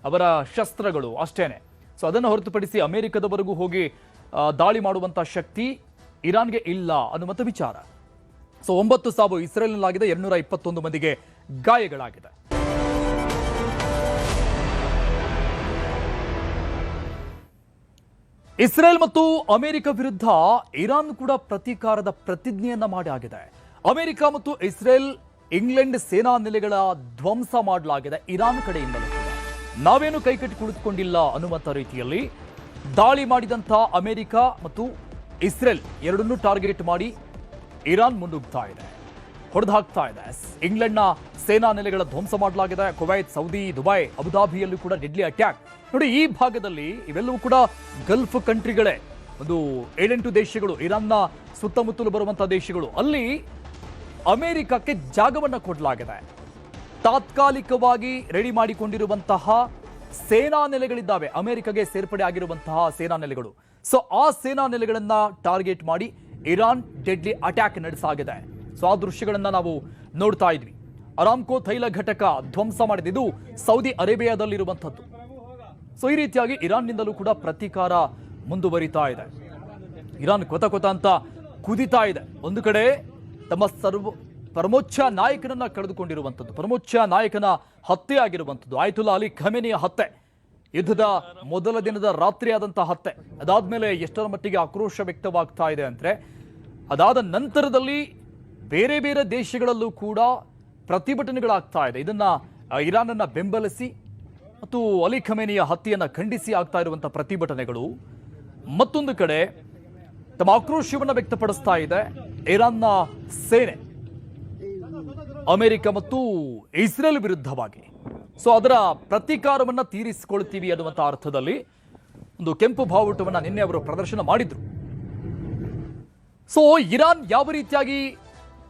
ಅವರ ಶಸ್ತ್ರಗಳು ಅಷ್ಟೇನೆ. ಸೊ ಅದನ್ನು ಹೊರತುಪಡಿಸಿ ಅಮೆರಿಕದವರೆಗೂ ಹೋಗಿ ದಾಳಿ ಮಾಡುವಂತ ಶಕ್ತಿ ಇರಾನ್ಗೆ ಇಲ್ಲ ಅನ್ನುವಂಥ ವಿಚಾರ. ಸೊ 9 ಸಾವು ಇಸ್ರೇಲ್ನಲ್ಲಾಗಿದೆ, 221 ಮಂದಿಗೆ ಗಾಯಗಳಾಗಿದೆ. ಇಸ್ರೇಲ್ ಮತ್ತು ಅಮೆರಿಕ ವಿರುದ್ಧ ಇರಾನ್ ಕೂಡ ಪ್ರತೀಕಾರದ ಪ್ರತಿಜ್ಞೆಯನ್ನ ಮಾಡಿ ಆಗಿದೆ. ಅಮೆರಿಕ ಮತ್ತು ಇಸ್ರೇಲ್, ಇಂಗ್ಲೆಂಡ್ ಸೇನಾ ನೆಲೆಗಳ ಧ್ವಂಸ ಮಾಡಲಾಗಿದೆ ಇರಾನ್ ಕಡೆಯಿಂದಲೂ ಕೂಡ. ನಾವೇನು ಕೈಕಟ್ಟಿ ಕುಳಿತುಕೊಂಡಿಲ್ಲ ಅನ್ನುವಂಥ ರೀತಿಯಲ್ಲಿ ದಾಳಿ ಮಾಡಿದಂಥ ಅಮೆರಿಕ ಮತ್ತು ಇಸ್ರೇಲ್ ಎರಡನ್ನೂ ಟಾರ್ಗೆಟ್ ಮಾಡಿ ಇರಾನ್ ಮುನ್ನುಗ್ತಾ ಇದೆ, ಹೊಡೆದು ಹಾಕ್ತಾ ಇದೆ. ಇಂಗ್ಲೆಂಡ್ನ ಸೇನಾ ನೆಲೆಗಳ ಧ್ವಂಸ ಮಾಡಲಾಗಿದೆ. ಕುವೈತ್, ಸೌದಿ, ದುಬೈ, ಅಬುಧಾಬಿಯಲ್ಲೂ ಕೂಡ ಡೆಡ್ಲಿ ಅಟ್ಯಾಕ್. ನೋಡಿ, ಈ ಭಾಗದಲ್ಲಿ ಇವೆಲ್ಲವೂ ಕೂಡ ಗಲ್ಫ್ ಕಂಟ್ರಿಗಳೇ. ಒಂದು 7-8 ದೇಶಗಳು, ಇರಾನ್ನ ಸುತ್ತಮುತ್ತಲು ಬರುವಂತಹ ದೇಶಗಳು. ಅಲ್ಲಿ ಅಮೆರಿಕಕ್ಕೆ ಜಾಗವನ್ನು ಕೊಡಲಾಗಿದೆ. ತಾತ್ಕಾಲಿಕವಾಗಿ ರೆಡಿ ಮಾಡಿಕೊಂಡಿರುವಂತಹ ಸೇನಾ ನೆಲೆಗಳಿದ್ದಾವೆ, ಅಮೆರಿಕಗೆ ಸೇರ್ಪಡೆ ಆಗಿರುವಂತಹ ಸೇನಾ ನೆಲೆಗಳು. ಸೊ ಆ ಸೇನಾ ನೆಲೆಗಳನ್ನ ಟಾರ್ಗೆಟ್ ಮಾಡಿ ಇರಾನ್ ಡೆಡ್ಲಿ ಅಟ್ಯಾಕ್ ನಡೆಸಾಗಿದೆ. ಸೊ ಆ ದೃಶ್ಯಗಳನ್ನ ನಾವು ನೋಡ್ತಾ ಇದ್ವಿ. ಅರಾಮ್ಕೋ ತೈಲ ಘಟಕ ಧ್ವಂಸ ಮಾಡಿದೆ. ಇದು ಸೌದಿ ಅರೇಬಿಯಾದಲ್ಲಿರುವಂಥದ್ದು. ಸೊ ಈ ರೀತಿಯಾಗಿ ಇರಾನ್ನಿಂದಲೂ ಕೂಡ ಪ್ರತೀಕಾರ ಮುಂದುವರಿತಾ ಇದೆ. ಇರಾನ್ ಕೊತ ಅಂತ ಕುದಿತಾ ಇದೆ. ಒಂದು ಕಡೆ ತಮ್ಮ ಪರಮೋಚ್ಚ ನಾಯಕನನ್ನ ಕಳೆದುಕೊಂಡಿರುವಂಥದ್ದು, ಪರಮೋಚ್ಚ ನಾಯಕನ ಹತ್ಯೆ ಆಗಿರುವಂಥದ್ದು, ಆಯತುಲ್ಲಾ ಅಲಿ ಖಮೇನಿಯ ಹತ್ಯೆ, ಯುದ್ಧದ ಮೊದಲ ದಿನದ ರಾತ್ರಿ ಆದಂತಹ ಹತ್ಯೆ. ಅದಾದ್ಮೇಲೆ ಎಷ್ಟರ ಮಟ್ಟಿಗೆ ಆಕ್ರೋಶ ವ್ಯಕ್ತವಾಗ್ತಾ ಇದೆ ಅಂದ್ರೆ, ಅದಾದ ನಂತರದಲ್ಲಿ ಬೇರೆ ಬೇರೆ ದೇಶಗಳಲ್ಲೂ ಕೂಡ ಪ್ರತಿಭಟನೆಗಳಾಗ್ತಾ ಇದೆ. ಇದನ್ನ ಇರಾನನ್ನ ಬೆಂಬಲಿಸಿ ಮತ್ತು ಅಲಿ ಖಮೇನಿಯ ಹತ್ಯೆಯನ್ನ ಖಂಡಿಸಿ ಆಗ್ತಾ ಇರುವಂತಹ ಪ್ರತಿಭಟನೆಗಳು. ಮತ್ತೊಂದು ಕಡೆ ತಮ್ಮ ಆಕ್ರೋಶವನ್ನು ವ್ಯಕ್ತಪಡಿಸ್ತಾ ಇದೆ ಇರಾನ್ನ ಸೇನೆ ಅಮೆರಿಕ ಮತ್ತು ಇಸ್ರೇಲ್ ವಿರುದ್ಧವಾಗಿ. ಸೊ ಅದರ ಪ್ರತೀಕಾರವನ್ನ ತೀರಿಸಿಕೊಳ್ತೀವಿ ಅನ್ನುವಂಥ ಅರ್ಥದಲ್ಲಿ ಒಂದು ಕೆಂಪು ಬಾವುಟವನ್ನ ನಿನ್ನೆ ಅವರು ಪ್ರದರ್ಶನ ಮಾಡಿದ್ರು. ಸೊ ಇರಾನ್ ಯಾವ ರೀತಿಯಾಗಿ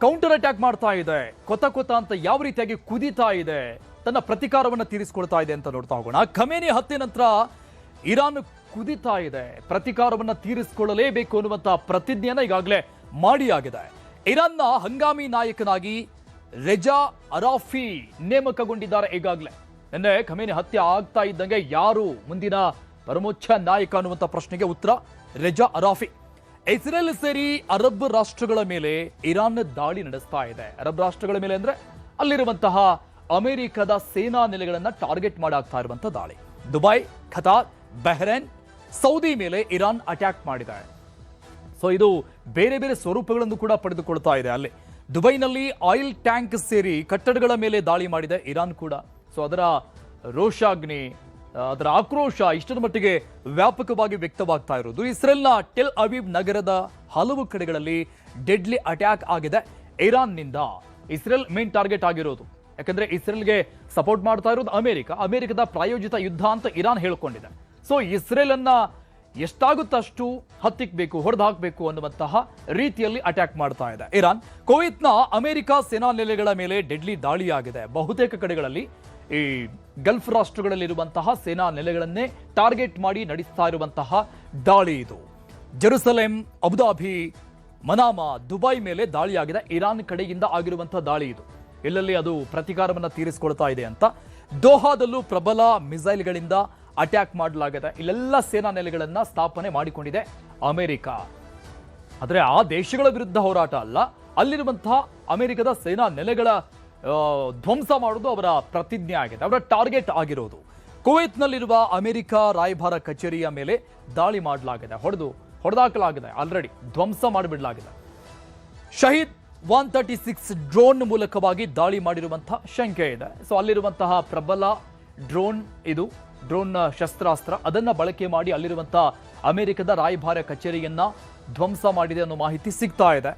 ಕೌಂಟರ್ ಅಟ್ಯಾಕ್ ಮಾಡ್ತಾ ಇದೆ, ಕೊತ ಅಂತ ಯಾವ ರೀತಿಯಾಗಿ ಕುದೀತಾ ಇದೆ, ತನ್ನ ಪ್ರತೀಕಾರವನ್ನು ತೀರಿಸಿಕೊಳ್ತಾ ಇದೆ ಅಂತ ನೋಡ್ತಾ ಹೋಗೋಣ. ಖಮೇನಿ ಹತ್ಯೆ ನಂತರ ಇರಾನ್ ಕುದಿತಾ ಇದೆ, ಪ್ರತೀಕಾರವನ್ನ ತೀರಿಸಿಕೊಳ್ಳಲೇಬೇಕು ಅನ್ನುವಂಥ ಪ್ರತಿಜ್ಞೆಯನ್ನ ಈಗಾಗಲೇ ಮಾಡಿ ಆಗಿದೆ. ಇರಾನ್ನ ಹಂಗಾಮಿ ನಾಯಕನಾಗಿ ರೆಜಾ ಅರಾಫಿ ನೇಮಕಗೊಂಡಿದ್ದಾರೆ ಈಗಾಗಲೇ. ನಿನ್ನೆ ಖಮೇನಿ ಹತ್ಯೆ ಆಗ್ತಾ ಇದ್ದಂಗೆ ಯಾರು ಮುಂದಿನ ಪರಮೋಚ್ಚ ನಾಯಕ ಅನ್ನುವಂಥ ಪ್ರಶ್ನೆಗೆ ಉತ್ತರ ರೆಜಾ ಅರಾಫಿ. ಇಸ್ರೇಲ್ ಸೇರಿ ಅರಬ್ ರಾಷ್ಟ್ರಗಳ ಮೇಲೆ ಇರಾನ್ ದಾಳಿ ನಡೆಸ್ತಾ ಇದೆ. ಅರಬ್ ರಾಷ್ಟ್ರಗಳ ಮೇಲೆ ಅಂದ್ರೆ ಅಲ್ಲಿರುವಂತಹ ಅಮೆರಿಕದ ಸೇನಾ ನೆಲೆಗಳನ್ನ ಟಾರ್ಗೆಟ್ ಮಾಡಾಗ್ತಾ ಇರುವಂತಹ ದಾಳಿ. ದುಬೈ, ಖತಾರ್, ಬಹ್ರೇನ್, ಸೌದಿ ಮೇಲೆ ಇರಾನ್ ಅಟ್ಯಾಕ್ ಮಾಡಿದೆ. ಸೊ ಇದು ಬೇರೆ ಬೇರೆ ಸ್ವರೂಪಗಳನ್ನು ಕೂಡ ಪಡೆದುಕೊಳ್ತಾ ಇದೆ. ಅಲ್ಲಿ ದುಬೈನಲ್ಲಿ ಆಯಿಲ್ ಟ್ಯಾಂಕ್ ಸೇರಿ ಕಟ್ಟಡಗಳ ಮೇಲೆ ದಾಳಿ ಮಾಡಿದೆ ಇರಾನ್ ಕೂಡ. ಸೊ ಅದರ ರೋಷಾಗ್ನಿ, ಅದರ ಆಕ್ರೋಶ ಇಷ್ಟರ ಮಟ್ಟಿಗೆ ವ್ಯಾಪಕವಾಗಿ ವ್ಯಕ್ತವಾಗ್ತಾ ಇರೋದು. ಇಸ್ರೇಲ್ನ ಟೆಲ್ ಅವೀವ್ ನಗರದ ಹಲವು ಕಡೆಗಳಲ್ಲಿ ಡೆಡ್ಲಿ ಅಟ್ಯಾಕ್ ಆಗಿದೆ ಇರಾನ್ನಿಂದ. ಇಸ್ರೇಲ್ ಮೇನ್ ಟಾರ್ಗೆಟ್ ಆಗಿರೋದು. ಯಾಕಂದ್ರೆ ಇಸ್ರೇಲ್ಗೆ ಸಪೋರ್ಟ್ ಮಾಡ್ತಾ ಇರೋದು ಅಮೆರಿಕದ ಪ್ರಾಯೋಜಿತ ಯುದ್ಧ ಅಂತ ಇರಾನ್ ಹೇಳ್ಕೊಂಡಿದೆ. ಸೊ ಇಸ್ರೇಲ್ ಅನ್ನ ಎಷ್ಟಾಗುತ್ತಷ್ಟು ಹತ್ತಿಕ್ಬೇಕು, ಹೊಡೆದು ಹಾಕಬೇಕು ಅನ್ನುವಂತಹ ರೀತಿಯಲ್ಲಿ ಅಟ್ಯಾಕ್ ಮಾಡ್ತಾ ಇದೆ ಇರಾನ್. ಕುವೈತ್ನ ಅಮೆರಿಕ ಸೇನಾ ನೆಲೆಗಳ ಮೇಲೆ ಡೆಡ್ಲಿ ದಾಳಿಯಾಗಿದೆ. ಬಹುತೇಕ ಕಡೆಗಳಲ್ಲಿ ಈ ಗಲ್ಫ್ ರಾಷ್ಟ್ರಗಳಲ್ಲಿರುವಂತಹ ಸೇನಾ ನೆಲೆಗಳನ್ನೇ ಟಾರ್ಗೆಟ್ ಮಾಡಿ ನಡೆಸ್ತಾ ಇರುವಂತಹ ದಾಳಿ ಇದು. ಜೆರುಸಲೆಂ, ಅಬುಧಾಬಿ, ಮನಾಮಾ, ದುಬೈ ಮೇಲೆ ದಾಳಿಯಾಗಿದೆ. ಇರಾನ್ ಕಡೆಯಿಂದ ಆಗಿರುವಂತಹ ದಾಳಿ ಇದು. ಎಲ್ಲೆಲ್ಲಿ ಅದು ಪ್ರತಿಕಾರವನ್ನು ತೀರಿಸಿಕೊಳ್ತಾ ಇದೆ ಅಂತ. ದೋಹಾದಲ್ಲೂ ಪ್ರಬಲ ಮಿಸೈಲ್ಗಳಿಂದ ಅಟ್ಯಾಕ್ ಮಾಡಲಾಗಿದೆ. ಇಲ್ಲೆಲ್ಲ ಸೇನಾ ನೆಲೆಗಳನ್ನು ಸ್ಥಾಪನೆ ಮಾಡಿಕೊಂಡಿದೆ ಅಮೆರಿಕ. ಆದರೆ ಆ ದೇಶಗಳ ವಿರುದ್ಧ ಹೋರಾಟ ಅಲ್ಲ, ಅಲ್ಲಿರುವಂತಹ ಅಮೆರಿಕದ ಸೇನಾ ನೆಲೆಗಳ ಧ್ವಂಸ ಮಾಡೋದು ಅವರ ಪ್ರತಿಜ್ಞೆ ಆಗಿದೆ, ಅವರ ಟಾರ್ಗೆಟ್ ಆಗಿರೋದು. ಕುವೈತ್ನಲ್ಲಿರುವ ಅಮೆರಿಕ ರಾಯಭಾರ ಕಚೇರಿಯ ಮೇಲೆ ದಾಳಿ ಮಾಡಲಾಗಿದೆ, ಹೊಡೆದಾಕಲಾಗಿದೆ, ಆಲ್ರೆಡಿ ಧ್ವಂಸ ಮಾಡಿಬಿಡಲಾಗಿದೆ. ಶಹೀದ್ 136 ಡ್ರೋನ್ ಮೂಲಕವಾಗಿ ದಾಳಿ ಮಾಡಿರುವಂತಹ ಶಂಕೆ ಇದೆ. ಸೊ ಅಲ್ಲಿರುವಂತಹ ಪ್ರಬಲ ಡ್ರೋನ್ ಶಸ್ತ್ರಾಸ್ತ್ರ ಅದನ್ನ ಬಳಕೆ ಮಾಡಿ ಅಲ್ಲಿರುವಂತಹ ಅಮೆರಿಕದ ರಾಯಭಾರ ಕಚೇರಿಯನ್ನ ಧ್ವಂಸ ಮಾಡಿದೆ ಅನ್ನೋ ಮಾಹಿತಿ ಸಿಗ್ತಾ ಇದೆ.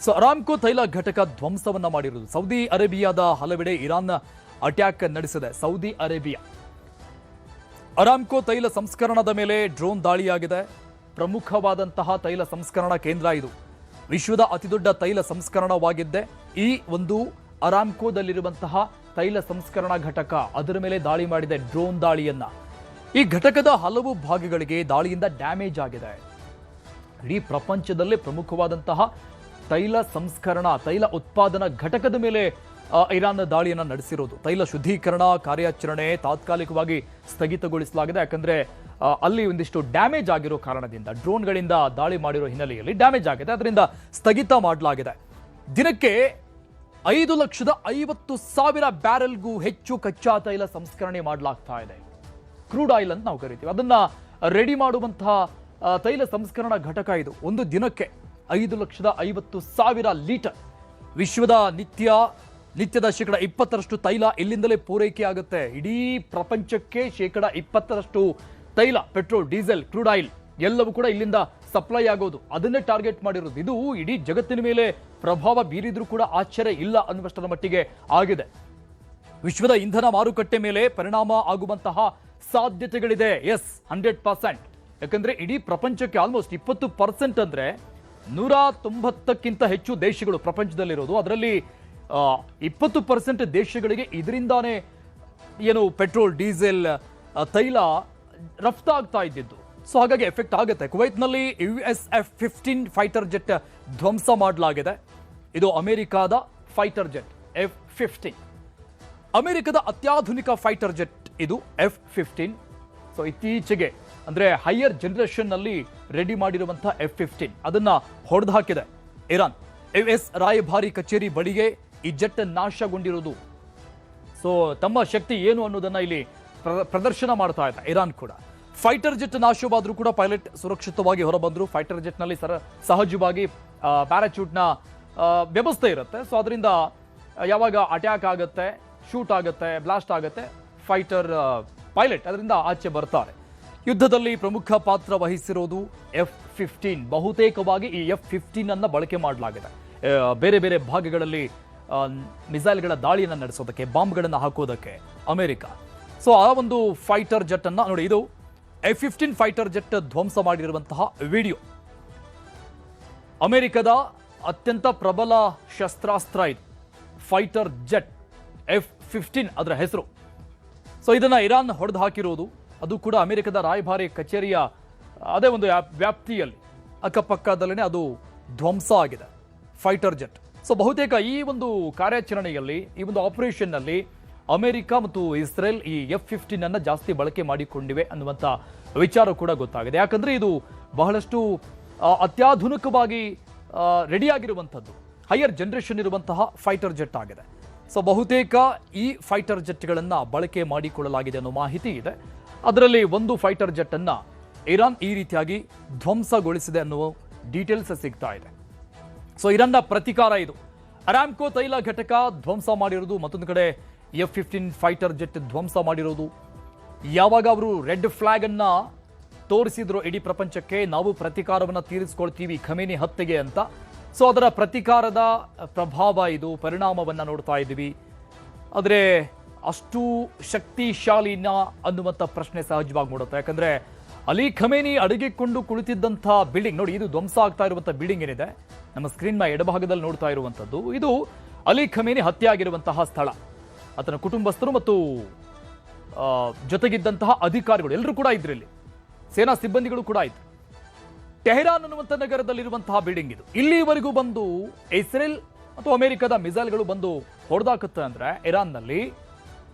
ಸೊ ಅರಾಮ್ಕೋ ತೈಲ ಘಟಕ ಧ್ವಂಸವನ್ನ ಮಾಡಿರುವುದು. ಸೌದಿ ಅರೇಬಿಯಾದ ಹಲವೆಡೆ ಇರಾನ್ ಅಟ್ಯಾಕ್ ನಡೆಸಿದೆ. ಸೌದಿ ಅರೇಬಿಯಾ ಅರಾಮ್ಕೋ ತೈಲ ಸಂಸ್ಕರಣದ ಮೇಲೆ ಡ್ರೋನ್ ದಾಳಿಯಾಗಿದೆ. ಪ್ರಮುಖವಾದಂತಹ ತೈಲ ಸಂಸ್ಕರಣಾ ಕೇಂದ್ರ ಇದು, ವಿಶ್ವದ ಅತಿದೊಡ್ಡ ತೈಲ ಸಂಸ್ಕರಣವಾಗಿದ್ದೆ ಈ ಒಂದು ಅರಾಮ್ಕೋದಲ್ಲಿರುವಂತಹ ತೈಲ ಸಂಸ್ಕರಣಾ ಘಟಕ, ಅದರ ಮೇಲೆ ದಾಳಿ ಮಾಡಿದೆ ಡ್ರೋನ್ ದಾಳಿಯನ್ನ. ಈ ಘಟಕದ ಹಲವು ಭಾಗಗಳಿಗೆ ದಾಳಿಯಿಂದ ಡ್ಯಾಮೇಜ್ ಆಗಿದೆ. ಇಡೀ ಪ್ರಪಂಚದಲ್ಲೇ ಪ್ರಮುಖವಾದಂತಹ ತೈಲ ಉತ್ಪಾದನಾ ಘಟಕದ ಮೇಲೆ ಇರಾನ್ ದಾಳಿಯನ್ನು ನಡೆಸಿರೋದು. ತೈಲ ಶುದ್ಧೀಕರಣ ಕಾರ್ಯಾಚರಣೆ ತಾತ್ಕಾಲಿಕವಾಗಿ ಸ್ಥಗಿತಗೊಳಿಸಲಾಗಿದೆ. ಯಾಕಂದ್ರೆ ಅಲ್ಲಿ ಒಂದಿಷ್ಟು ಡ್ಯಾಮೇಜ್ ಆಗಿರೋ ಕಾರಣದಿಂದ, ಡ್ರೋನ್ಗಳಿಂದ ದಾಳಿ ಮಾಡಿರೋ ಹಿನ್ನೆಲೆಯಲ್ಲಿ ಡ್ಯಾಮೇಜ್ ಆಗಿದೆ, ಅದರಿಂದ ಸ್ಥಗಿತ ಮಾಡಲಾಗಿದೆ. ದಿನಕ್ಕೆ 5,50,000 ಬ್ಯಾರೆಲ್ಗೂ ಹೆಚ್ಚು ಕಚ್ಚಾ ತೈಲ ಸಂಸ್ಕರಣೆ ಮಾಡಲಾಗ್ತಾ ಇದೆ. ಕ್ರೂಡ್ ಆಯಿಲ್ ಅಂತ ನಾವು ಕರಿತೀವಿ, ಅದನ್ನ ರೆಡಿ ಮಾಡುವಂತಹ ತೈಲ ಸಂಸ್ಕರಣಾ ಘಟಕ ಇದು. ಒಂದು ದಿನಕ್ಕೆ 5,50,000 ಲೀಟರ್. ವಿಶ್ವದ ನಿತ್ಯದ 20% ತೈಲ ಇಲ್ಲಿಂದಲೇ ಪೂರೈಕೆ ಆಗುತ್ತೆ. ಇಡೀ ಪ್ರಪಂಚಕ್ಕೆ 20% ತೈಲ, ಪೆಟ್ರೋಲ್, ಡೀಸೆಲ್, ಕ್ರೂಡ್ ಆಯಿಲ್ ಎಲ್ಲವೂ ಕೂಡ ಇಲ್ಲಿಂದ ಸಪ್ಲೈ ಆಗೋದು. ಅದನ್ನೇ ಟಾರ್ಗೆಟ್ ಮಾಡಿರೋದು. ಇದು ಇಡೀ ಜಗತ್ತಿನ ಮೇಲೆ ಪ್ರಭಾವ ಬೀರಿದ್ರೂ ಕೂಡ ಆಶ್ಚರ್ಯ ಇಲ್ಲ ಅನ್ನುವಷ್ಟರ ಮಟ್ಟಿಗೆ ಆಗಿದೆ. ವಿಶ್ವದ ಇಂಧನ ಮಾರುಕಟ್ಟೆ ಮೇಲೆ ಪರಿಣಾಮ ಆಗುವಂತಹ ಸಾಧ್ಯತೆಗಳಿದೆ. 100%. ಯಾಕಂದ್ರೆ ಇಡೀ ಪ್ರಪಂಚಕ್ಕೆ ಆಲ್ಮೋಸ್ಟ್ 20% ಅಂದ್ರೆ 190ಕ್ಕಿಂತ ಹೆಚ್ಚು ದೇಶಗಳು ಪ್ರಪಂಚದಲ್ಲಿರೋದು. ಅದರಲ್ಲಿ 20% ದೇಶಗಳಿಗೆ ಇದರಿಂದಾನೇ ಪೆಟ್ರೋಲ್, ಡೀಸೆಲ್, ತೈಲ ರಫ್ತಾಗ್ತಾ ಇದ್ದಿದ್ದು. ಸೊ ಹಾಗಾಗಿ ಎಫೆಕ್ಟ್ ಆಗುತ್ತೆ. ಕುವೈತ್ನಲ್ಲಿ US F-15 ಫೈಟರ್ ಜೆಟ್ ಧ್ವಂಸ ಮಾಡಲಾಗಿದೆ. ಇದು ಅಮೆರಿಕಾದ ಫೈಟರ್ ಜೆಟ್ F-15, ಅಮೆರಿಕದ ಅತ್ಯಾಧುನಿಕ ಫೈಟರ್ ಜೆಟ್ ಇದು F-15. ಸೊ ಇತ್ತೀಚೆಗೆ ಅಂದ್ರೆ ಹೈಯರ್ ಜನರೇಷನ್ ನಲ್ಲಿ ರೆಡಿ ಮಾಡಿರುವಂತಹ F-15 ಅದನ್ನ ಹೊಡೆದು ಹಾಕಿದೆ ಇರಾನ್. US ರಾಯಭಾರಿ ಕಚೇರಿ ಬಳಿಗೆ ಈ ಜೆಟ್ ನಾಶಗೊಂಡಿರುವುದು. ಸೊ ತಮ್ಮ ಶಕ್ತಿ ಏನು ಅನ್ನೋದನ್ನ ಇಲ್ಲಿ ಪ್ರದರ್ಶನ ಮಾಡ್ತಾ ಇದೆ ಇರಾನ್ ಕೂಡ. ಫೈಟರ್ ಜೆಟ್ ನಾಶವಾದ್ರೂ ಕೂಡ ಪೈಲಟ್ ಸುರಕ್ಷಿತವಾಗಿ ಹೊರಬಂದ್ರು. ಫೈಟರ್ ಜೆಟ್ ನಲ್ಲಿ ಸಹಜವಾಗಿ ಪ್ಯಾರಾಚೂಟ್ನ ವ್ಯವಸ್ಥೆ ಇರುತ್ತೆ. ಸೊ ಅದರಿಂದ ಯಾವಾಗ ಅಟ್ಯಾಕ್ ಆಗುತ್ತೆ, ಶೂಟ್ ಆಗುತ್ತೆ, ಬ್ಲಾಸ್ಟ್ ಆಗುತ್ತೆ, ಫೈಟರ್ ಪೈಲಟ್ ಅದರಿಂದ ಆಚೆ ಬರ್ತಾರೆ. ಯುದ್ಧದಲ್ಲಿ ಪ್ರಮುಖ ಪಾತ್ರ ವಹಿಸಿರೋದು F-15. ಬಹುತೇಕವಾಗಿ ಈ F-15 ಅನ್ನ ಬಳಕೆ ಮಾಡಲಾಗಿದೆ ಬೇರೆ ಬೇರೆ ಭಾಗಗಳಲ್ಲಿ ಮಿಸೈಲ್ಗಳ ದಾಳಿಯನ್ನು ನಡೆಸೋದಕ್ಕೆ, ಬಾಂಬ್ಗಳನ್ನು ಹಾಕೋದಕ್ಕೆ ಅಮೆರಿಕ. ಸೊ ಆ ಒಂದು ಫೈಟರ್ ಜೆಟ್ ಅನ್ನ ನೋಡಿ, ಇದು F-15 ಫೈಟರ್ ಜೆಟ್ ಧ್ವಂಸ ಮಾಡಿರುವಂತಹ ವಿಡಿಯೋ. ಅಮೆರಿಕದ ಅತ್ಯಂತ ಪ್ರಬಲ ಶಸ್ತ್ರಾಸ್ತ್ರ ಇದು ಫೈಟರ್ ಜೆಟ್ F-15 ಅದರ ಹೆಸರು. ಸೊ ಇದನ್ನ ಇರಾನ್ ಹೊಡೆದು ಹಾಕಿರೋದು. ಅದು ಕೂಡ ಅಮೆರಿಕದ ರಾಯಭಾರಿ ಕಚೇರಿಯ ಅದೇ ಒಂದು ವ್ಯಾಪ್ತಿಯಲ್ಲಿ, ಅಕ್ಕಪಕ್ಕದಲ್ಲೇ ಅದು ಧ್ವಂಸ ಆಗಿದೆ ಫೈಟರ್ ಜೆಟ್. ಸೊ ಬಹುತೇಕ ಈ ಒಂದು ಕಾರ್ಯಾಚರಣೆಯಲ್ಲಿ, ಈ ಒಂದು ಆಪರೇಷನ್ ನಲ್ಲಿ ಅಮೆರಿಕ ಮತ್ತು ಇಸ್ರೇಲ್ ಈ F-15 ಅನ್ನ ಜಾಸ್ತಿ ಬಳಕೆ ಮಾಡಿಕೊಂಡಿವೆ ಅನ್ನುವಂಥ ವಿಚಾರ ಕೂಡ ಗೊತ್ತಾಗಿದೆ. ಯಾಕಂದ್ರೆ ಇದು ಬಹಳಷ್ಟು ಅತ್ಯಾಧುನಿಕವಾಗಿ ರೆಡಿಯಾಗಿರುವಂಥದ್ದು, ಹೈಯರ್ ಜನರೇಷನ್ ಇರುವಂತಹ ಫೈಟರ್ ಜೆಟ್ ಆಗಿದೆ. ಸೊ ಬಹುತೇಕ ಈ ಫೈಟರ್ ಜೆಟ್ಗಳನ್ನು ಬಳಕೆ ಮಾಡಿಕೊಳ್ಳಲಾಗಿದೆ ಅನ್ನೋ ಮಾಹಿತಿ ಇದೆ. ಅದರಲ್ಲಿ ಒಂದು ಫೈಟರ್ ಜೆಟ್ ಅನ್ನ ಇರಾನ್ ಈ ರೀತಿಯಾಗಿ ಧ್ವಂಸಗೊಳಿಸಿದೆ ಅನ್ನುವ ಡೀಟೇಲ್ಸ್ ಸಿಗ್ತಾ ಇದೆ. ಸೊ ಇರಾನ್ನ ಪ್ರತಿಕಾರ ಇದು. ಅರಾಮ್ಕೋ ತೈಲ ಘಟಕ ಧ್ವಂಸ ಮಾಡಿರೋದು, ಮತ್ತೊಂದು ಕಡೆ F-15 ಫೈಟರ್ ಜೆಟ್ ಧ್ವಂಸ ಮಾಡಿರೋದು. ಯಾವಾಗ ಅವರು ರೆಡ್ ಫ್ಲಾಗ್ ಅನ್ನ ತೋರಿಸಿದ್ರು ಇಡೀ ಪ್ರಪಂಚಕ್ಕೆ, ನಾವು ಪ್ರತಿಕಾರವನ್ನು ತೀರಿಸಿಕೊಳ್ತೀವಿ ಖಮೇನಿ ಹತ್ಯೆಗೆ ಅಂತ. ಸೊ ಅದರ ಪ್ರತಿಕಾರದ ಪ್ರಭಾವ ಇದು, ಪರಿಣಾಮವನ್ನು ನೋಡ್ತಾ ಇದ್ದೀವಿ. ಆದರೆ ಅಷ್ಟು ಶಕ್ತಿಶಾಲಿನ ಅನ್ನುವಂಥ ಪ್ರಶ್ನೆ ಸಹಜವಾಗಿ ಮೂಡುತ್ತೆ. ಯಾಕಂದ್ರೆ ಅಲಿ ಖಮೇನಿ ಅಡಗಿಕೊಂಡು ಕುಳಿತಿದ್ದಂಥ ಬಿಲ್ಡಿಂಗ್ ನೋಡಿ, ಇದು ಧ್ವಂಸ ಆಗ್ತಾ ಇರುವಂಥ ಬಿಲ್ಡಿಂಗ್ ಏನಿದೆ ನಮ್ಮ ಸ್ಕ್ರೀನ್ನ ಎಡಭಾಗದಲ್ಲಿ ನೋಡ್ತಾ ಇರುವಂಥದ್ದು, ಇದು ಅಲಿ ಖಮೇನಿ ಹತ್ಯೆ ಆಗಿರುವಂತಹ ಸ್ಥಳ. ಆತನ ಕುಟುಂಬಸ್ಥರು ಮತ್ತು ಜೊತೆಗಿದ್ದಂತಹ ಅಧಿಕಾರಿಗಳು ಎಲ್ಲರೂ ಕೂಡ ಇದ್ರು, ಇಲ್ಲಿ ಸೇನಾ ಸಿಬ್ಬಂದಿಗಳು ಕೂಡ ಇದ್ರು. ಟೆಹರಾನ್ ಅನ್ನುವಂಥ ನಗರದಲ್ಲಿರುವಂತಹ ಬಿಲ್ಡಿಂಗ್ ಇದು. ಇಲ್ಲಿವರೆಗೂ ಬಂದು ಇಸ್ರೇಲ್ ಅಥವಾ ಅಮೆರಿಕದ ಮಿಸೈಲ್ಗಳು ಬಂದು ಹೊಡೆದಾಕುತ್ತೆ ಅಂದರೆ ಇರಾನ್ನಲ್ಲಿ,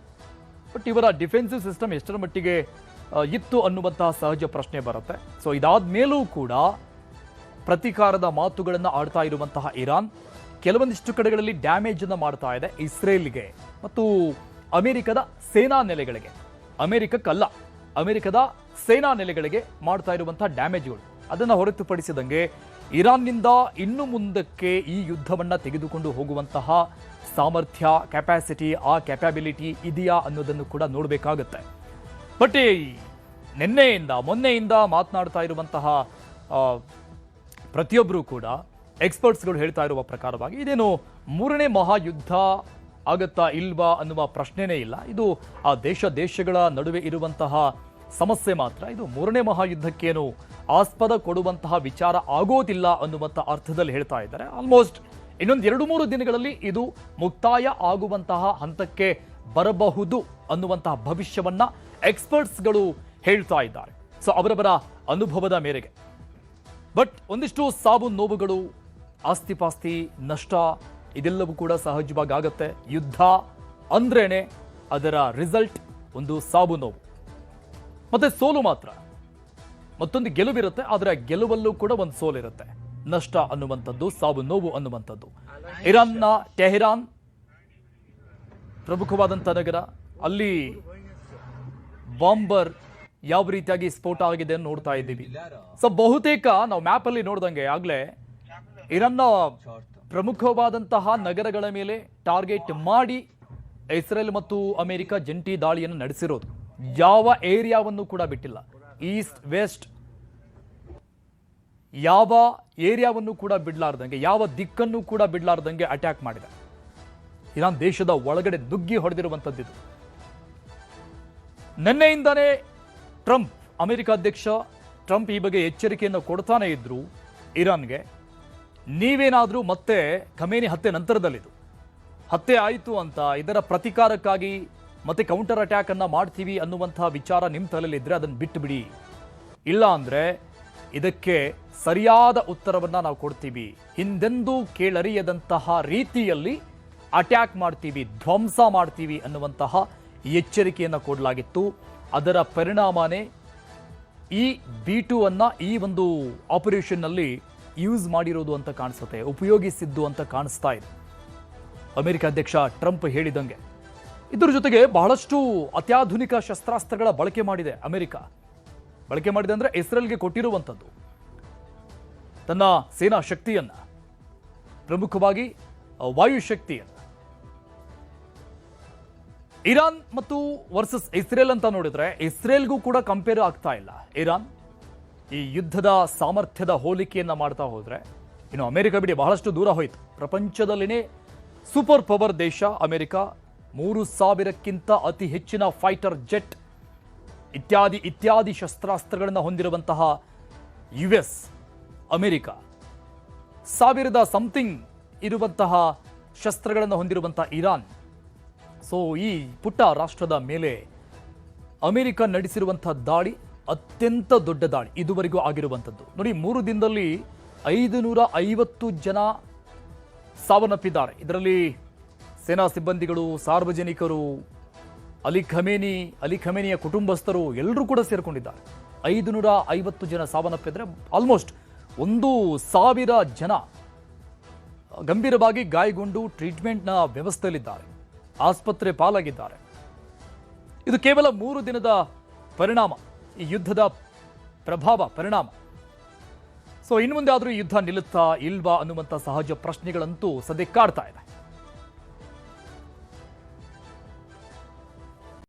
ಬಟ್ ಇವರ ಡಿಫೆನ್ಸಿವ್ ಸಿಸ್ಟಮ್ ಎಷ್ಟರ ಮಟ್ಟಿಗೆ ಇತ್ತು ಅನ್ನುವಂತಹ ಸಹಜ ಪ್ರಶ್ನೆ ಬರುತ್ತೆ. ಸೊ ಇದಾದ ಮೇಲೂ ಕೂಡ ಪ್ರತೀಕಾರದ ಮಾತುಗಳನ್ನು ಆಡ್ತಾ ಇರುವಂತಹ ಇರಾನ್ ಕೆಲವೊಂದಿಷ್ಟು ಕಡೆಗಳಲ್ಲಿ ಡ್ಯಾಮೇಜ್ ಅನ್ನು ಮಾಡ್ತಾ ಇದೆ ಇಸ್ರೇಲ್ಗೆ ಮತ್ತು ಅಮೆರಿಕದ ಸೇನಾ ನೆಲೆಗಳಿಗೆ. ಅಮೆರಿಕಕ್ಕಲ್ಲ, ಅಮೆರಿಕದ ಸೇನಾ ನೆಲೆಗಳಿಗೆ ಮಾಡ್ತಾ ಇರುವಂತಹ ಡ್ಯಾಮೇಜ್ಗಳು. ಅದನ್ನು ಹೊರತುಪಡಿಸಿದಂಗೆ ಇರಾನ್ನಿಂದ ಇನ್ನು ಮುಂದಕ್ಕೆ ಈ ಯುದ್ಧವನ್ನು ತೆಗೆದುಕೊಂಡು ಹೋಗುವಂತಹ ಸಾಮರ್ಥ್ಯ, ಕೆಪಾಸಿಟಿ, ಆ ಕೆಪಾಬಿಲಿಟಿ ಇದೆಯಾ ಅನ್ನೋದನ್ನು ಕೂಡ ನೋಡಬೇಕಾಗುತ್ತೆ. ಬಟ್ ಮೊನ್ನೆಯಿಂದ ಮಾತನಾಡ್ತಾ ಇರುವಂತಹ ಪ್ರತಿಯೊಬ್ಬರೂ ಕೂಡ ಎಕ್ಸ್ಪರ್ಟ್ಸ್ಗಳು ಹೇಳ್ತಾ ಇರುವ ಪ್ರಕಾರವಾಗಿ ಇದೇನು ಮೂರನೇ ಮಹಾಯುದ್ಧ ಆಗತ್ತಾ ಇಲ್ವಾ ಅನ್ನುವ ಪ್ರಶ್ನೆನೇ ಇಲ್ಲ. ಇದು ಆ ದೇಶಗಳ ನಡುವೆ ಇರುವಂತಹ ಸಮಸ್ಯೆ ಮಾತ್ರ. ಇದು ಮೂರನೇ ಮಹಾಯುದ್ಧಕ್ಕೇನು ಆಸ್ಪದ ಕೊಡುವಂತಹ ವಿಚಾರ ಆಗೋದಿಲ್ಲ ಅನ್ನುವಂಥ ಅರ್ಥದಲ್ಲಿ ಹೇಳ್ತಾ ಇದ್ದಾರೆ. ಆಲ್ಮೋಸ್ಟ್ ಇನ್ನೊಂದು 2-3 ದಿನಗಳಲ್ಲಿ ಇದು ಮುಕ್ತಾಯ ಆಗುವಂತಹ ಹಂತಕ್ಕೆ ಬರಬಹುದು ಅನ್ನುವಂತಹ ಭವಿಷ್ಯವನ್ನ ಎಕ್ಸ್ಪರ್ಟ್ಸ್ಗಳು ಹೇಳ್ತಾ ಇದ್ದಾರೆ. ಸೊ ಅವರವರ ಅನುಭವದ ಮೇರೆಗೆ. ಬಟ್ ಒಂದಿಷ್ಟು ಸಾವು ನೋವುಗಳು, ಆಸ್ತಿಪಾಸ್ತಿ ನಷ್ಟ, ಇದೆಲ್ಲವೂ ಕೂಡ ಸಹಜವಾಗಿ ಆಗತ್ತೆ. ಯುದ್ಧ ಅಂದ್ರೇನೆ ಅದರ ರಿಸಲ್ಟ್ ಒಂದು ಸಾವು ನೋವು ಮತ್ತೆ ಸೋಲು ಮಾತ್ರ. ಮತ್ತೊಂದು ಗೆಲುವಿರುತ್ತೆ, ಆದರೆ ಗೆಲುವಲ್ಲೂ ಕೂಡ ಒಂದು ಸೋಲಿರುತ್ತೆ. ನಷ್ಟ ಅನ್ನುವಂಥದ್ದು, ಸಾವು ನೋವು ಅನ್ನುವಂಥದ್ದು. ಇರಾನ್ನ ಟೆಹರಾನ್ ಪ್ರಮುಖವಾದಂಥ ನಗರ, ಅಲ್ಲಿ ಬಾಂಬರ್ ಯಾವ ರೀತಿಯಾಗಿ ಸ್ಫೋಟ ಆಗಿದೆ ಅಂತ ನೋಡ್ತಾ ಇದ್ದೀವಿ. ಸೊ ಬಹುತೇಕ ನಾವು ಮ್ಯಾಪ್ ಅಲ್ಲಿ ನೋಡ್ದಂಗೆ ಆಗ್ಲೇ ಇರಾನ್ನ ಪ್ರಮುಖವಾದಂತಹ ನಗರಗಳ ಮೇಲೆ ಟಾರ್ಗೆಟ್ ಮಾಡಿ ಇಸ್ರೇಲ್ ಮತ್ತು ಅಮೆರಿಕ ಜಂಟಿ ದಾಳಿಯನ್ನು ನಡೆಸಿರೋದು. ಯಾವ ಏರಿಯಾವನ್ನು ಕೂಡ ಬಿಟ್ಟಿಲ್ಲ. ಈಸ್ಟ್ ವೆಸ್ಟ್ ಯಾವ ಏರಿಯಾವನ್ನು ಕೂಡ ಬಿಡ್ಲಾರ್ದಂಗೆ, ಯಾವ ದಿಕ್ಕನ್ನು ಕೂಡ ಬಿಡ್ಲಾರ್ದಂಗೆ ಅಟ್ಯಾಕ್ ಮಾಡಿದೆ. ಇರಾನ್ ದೇಶದ ಒಳಗಡೆ ನುಗ್ಗಿ ಹೊಡೆದಿರುವಂಥದ್ದು. ನಿನ್ನೆಯಿಂದಾನೇ ಅಮೆರಿಕ ಅಧ್ಯಕ್ಷ ಟ್ರಂಪ್ ಈ ಬಗ್ಗೆ ಎಚ್ಚರಿಕೆಯನ್ನು ಕೊಡ್ತಾನೆ ಇದ್ರು ಇರಾನ್ಗೆ. ನೀವೇನಾದರೂ ಮತ್ತೆ ಖಮೇನಿ ಹತ್ಯೆ ನಂತರದಲ್ಲಿದು ಹತ್ಯೆ ಆಯಿತು ಅಂತ ಇದರ ಪ್ರತೀಕಾರಕ್ಕಾಗಿ ಮತ್ತೆ ಕೌಂಟರ್ ಅಟ್ಯಾಕ್ ಅನ್ನ ಮಾಡ್ತೀವಿ ಅನ್ನುವಂತಹ ವಿಚಾರ ನಿಮ್ಮ ತಲೆಯಲ್ಲಿದ್ದರೆ ಅದನ್ನು ಬಿಟ್ಟು ಬಿಡಿ. ಇಲ್ಲ ಅಂದ್ರೆ ಇದಕ್ಕೆ ಸರಿಯಾದ ಉತ್ತರವನ್ನ ನಾವು ಕೊಡ್ತೀವಿ. ಹಿಂದೆಂದೂ ಕೇಳರಿಯದಂತಹ ರೀತಿಯಲ್ಲಿ ಅಟ್ಯಾಕ್ ಮಾಡ್ತೀವಿ, ಧ್ವಂಸ ಮಾಡ್ತೀವಿ ಅನ್ನುವಂತಹ ಎಚ್ಚರಿಕೆಯನ್ನು ಕೊಡಲಾಗಿತ್ತು. ಅದರ ಪರಿಣಾಮನೇ ಈ B2 ಅನ್ನ ಈ ಒಂದು ಆಪರೇಷನ್ನಲ್ಲಿ ಯೂಸ್ ಮಾಡಿರೋದು ಅಂತ ಕಾಣಿಸುತ್ತೆ, ಉಪಯೋಗಿಸಿದ್ದು ಅಂತ ಕಾಣಿಸ್ತಾ ಇದೆ. ಅಮೆರಿಕ ಅಧ್ಯಕ್ಷ ಟ್ರಂಪ್ ಹೇಳಿದಂಗೆ ಇದರ ಜೊತೆಗೆ ಬಹಳಷ್ಟು ಅತ್ಯಾಧುನಿಕ ಶಸ್ತ್ರಾಸ್ತ್ರಗಳ ಬಳಕೆ ಮಾಡಿದೆ ಅಮೆರಿಕ. ಬಳಕೆ ಮಾಡಿದೆ ಅಂದ್ರೆ ಇಸ್ರೇಲ್ಗೆ ಕೊಟ್ಟಿರುವಂಥದ್ದು ತನ್ನ ಸೇನಾ ಶಕ್ತಿಯನ್ನ, ಪ್ರಮುಖವಾಗಿ ವಾಯು ಶಕ್ತಿಯನ್ನ. ಇರಾನ್ ಮತ್ತು ವರ್ಸಸ್ ಇಸ್ರೇಲ್ ಅಂತ ನೋಡಿದ್ರೆ ಇಸ್ರೇಲ್ಗೂ ಕೂಡ ಕಂಪೇರ್ ಆಗ್ತಾ ಇಲ್ಲ ಇರಾನ್. ಈ ಯುದ್ಧದ ಸಾಮರ್ಥ್ಯದ ಹೋಲಿಕೆಯನ್ನ ಮಾಡ್ತಾ ಹೋದ್ರೆ ಇನ್ನು ಅಮೆರಿಕ ಬಿಡಿ ಬಹಳಷ್ಟು ದೂರ ಹೋಯಿತು. ಪ್ರಪಂಚದಲ್ಲಿನೇ ಸೂಪರ್ ಪವರ್ ದೇಶ ಅಮೆರಿಕ. 3000ಕ್ಕಿಂತ ಅತಿ ಹೆಚ್ಚಿನ ಫೈಟರ್ ಜೆಟ್ ಇತ್ಯಾದಿ ಶಸ್ತ್ರಾಸ್ತ್ರಗಳನ್ನು ಹೊಂದಿರುವಂತಹ US, ಅಮೆರಿಕ 1000 ಸಮಥಿಂಗ್ ಇರುವಂತಹ ಶಸ್ತ್ರಗಳನ್ನು ಹೊಂದಿರುವಂತಹ ಇರಾನ್. ಸೊ ಈ ಪುಟ್ಟ ರಾಷ್ಟ್ರದ ಮೇಲೆ ಅಮೆರಿಕ ನಡೆಸಿರುವಂತಹ ದಾಳಿ ಅತ್ಯಂತ ದೊಡ್ಡ ದಾಳಿ ಇದುವರೆಗೂ ಆಗಿರುವಂಥದ್ದು. ನೋಡಿ, 3 ದಿನದಲ್ಲಿ 550 ಜನ ಸಾವನ್ನಪ್ಪಿದ್ದಾರೆ. ಇದರಲ್ಲಿ ಸೇನಾ ಸಿಬ್ಬಂದಿಗಳು, ಸಾರ್ವಜನಿಕರು, ಅಲಿ ಖಮೇನಿಯ ಕುಟುಂಬಸ್ಥರು ಎಲ್ಲರೂ ಕೂಡ ಸೇರ್ಕೊಂಡಿದ್ದಾರೆ. 550 ಜನ ಸಾವನ್ನಪ್ಪಿದ್ರೆ ಆಲ್ಮೋಸ್ಟ್ 1000 ಜನ ಗಂಭೀರವಾಗಿ ಗಾಯಗೊಂಡು ಟ್ರೀಟ್ಮೆಂಟ್ನ ವ್ಯವಸ್ಥೆಯಲ್ಲಿದ್ದಾರೆ, ಆಸ್ಪತ್ರೆ ಪಾಲಾಗಿದ್ದಾರೆ. ಇದು ಕೇವಲ 3 ದಿನದ ಪರಿಣಾಮ, ಈ ಯುದ್ಧದ ಪರಿಣಾಮ. ಸೊ ಇನ್ನು ಮುಂದೆ ಆದರೂ ಯುದ್ಧ ನಿಲ್ಲುತ್ತಾ ಇಲ್ವಾ ಅನ್ನುವಂಥ ಸಹಜ ಪ್ರಶ್ನೆಗಳಂತೂ ಸದ್ಯ ಕಾಡ್ತಾ ಇದೆ.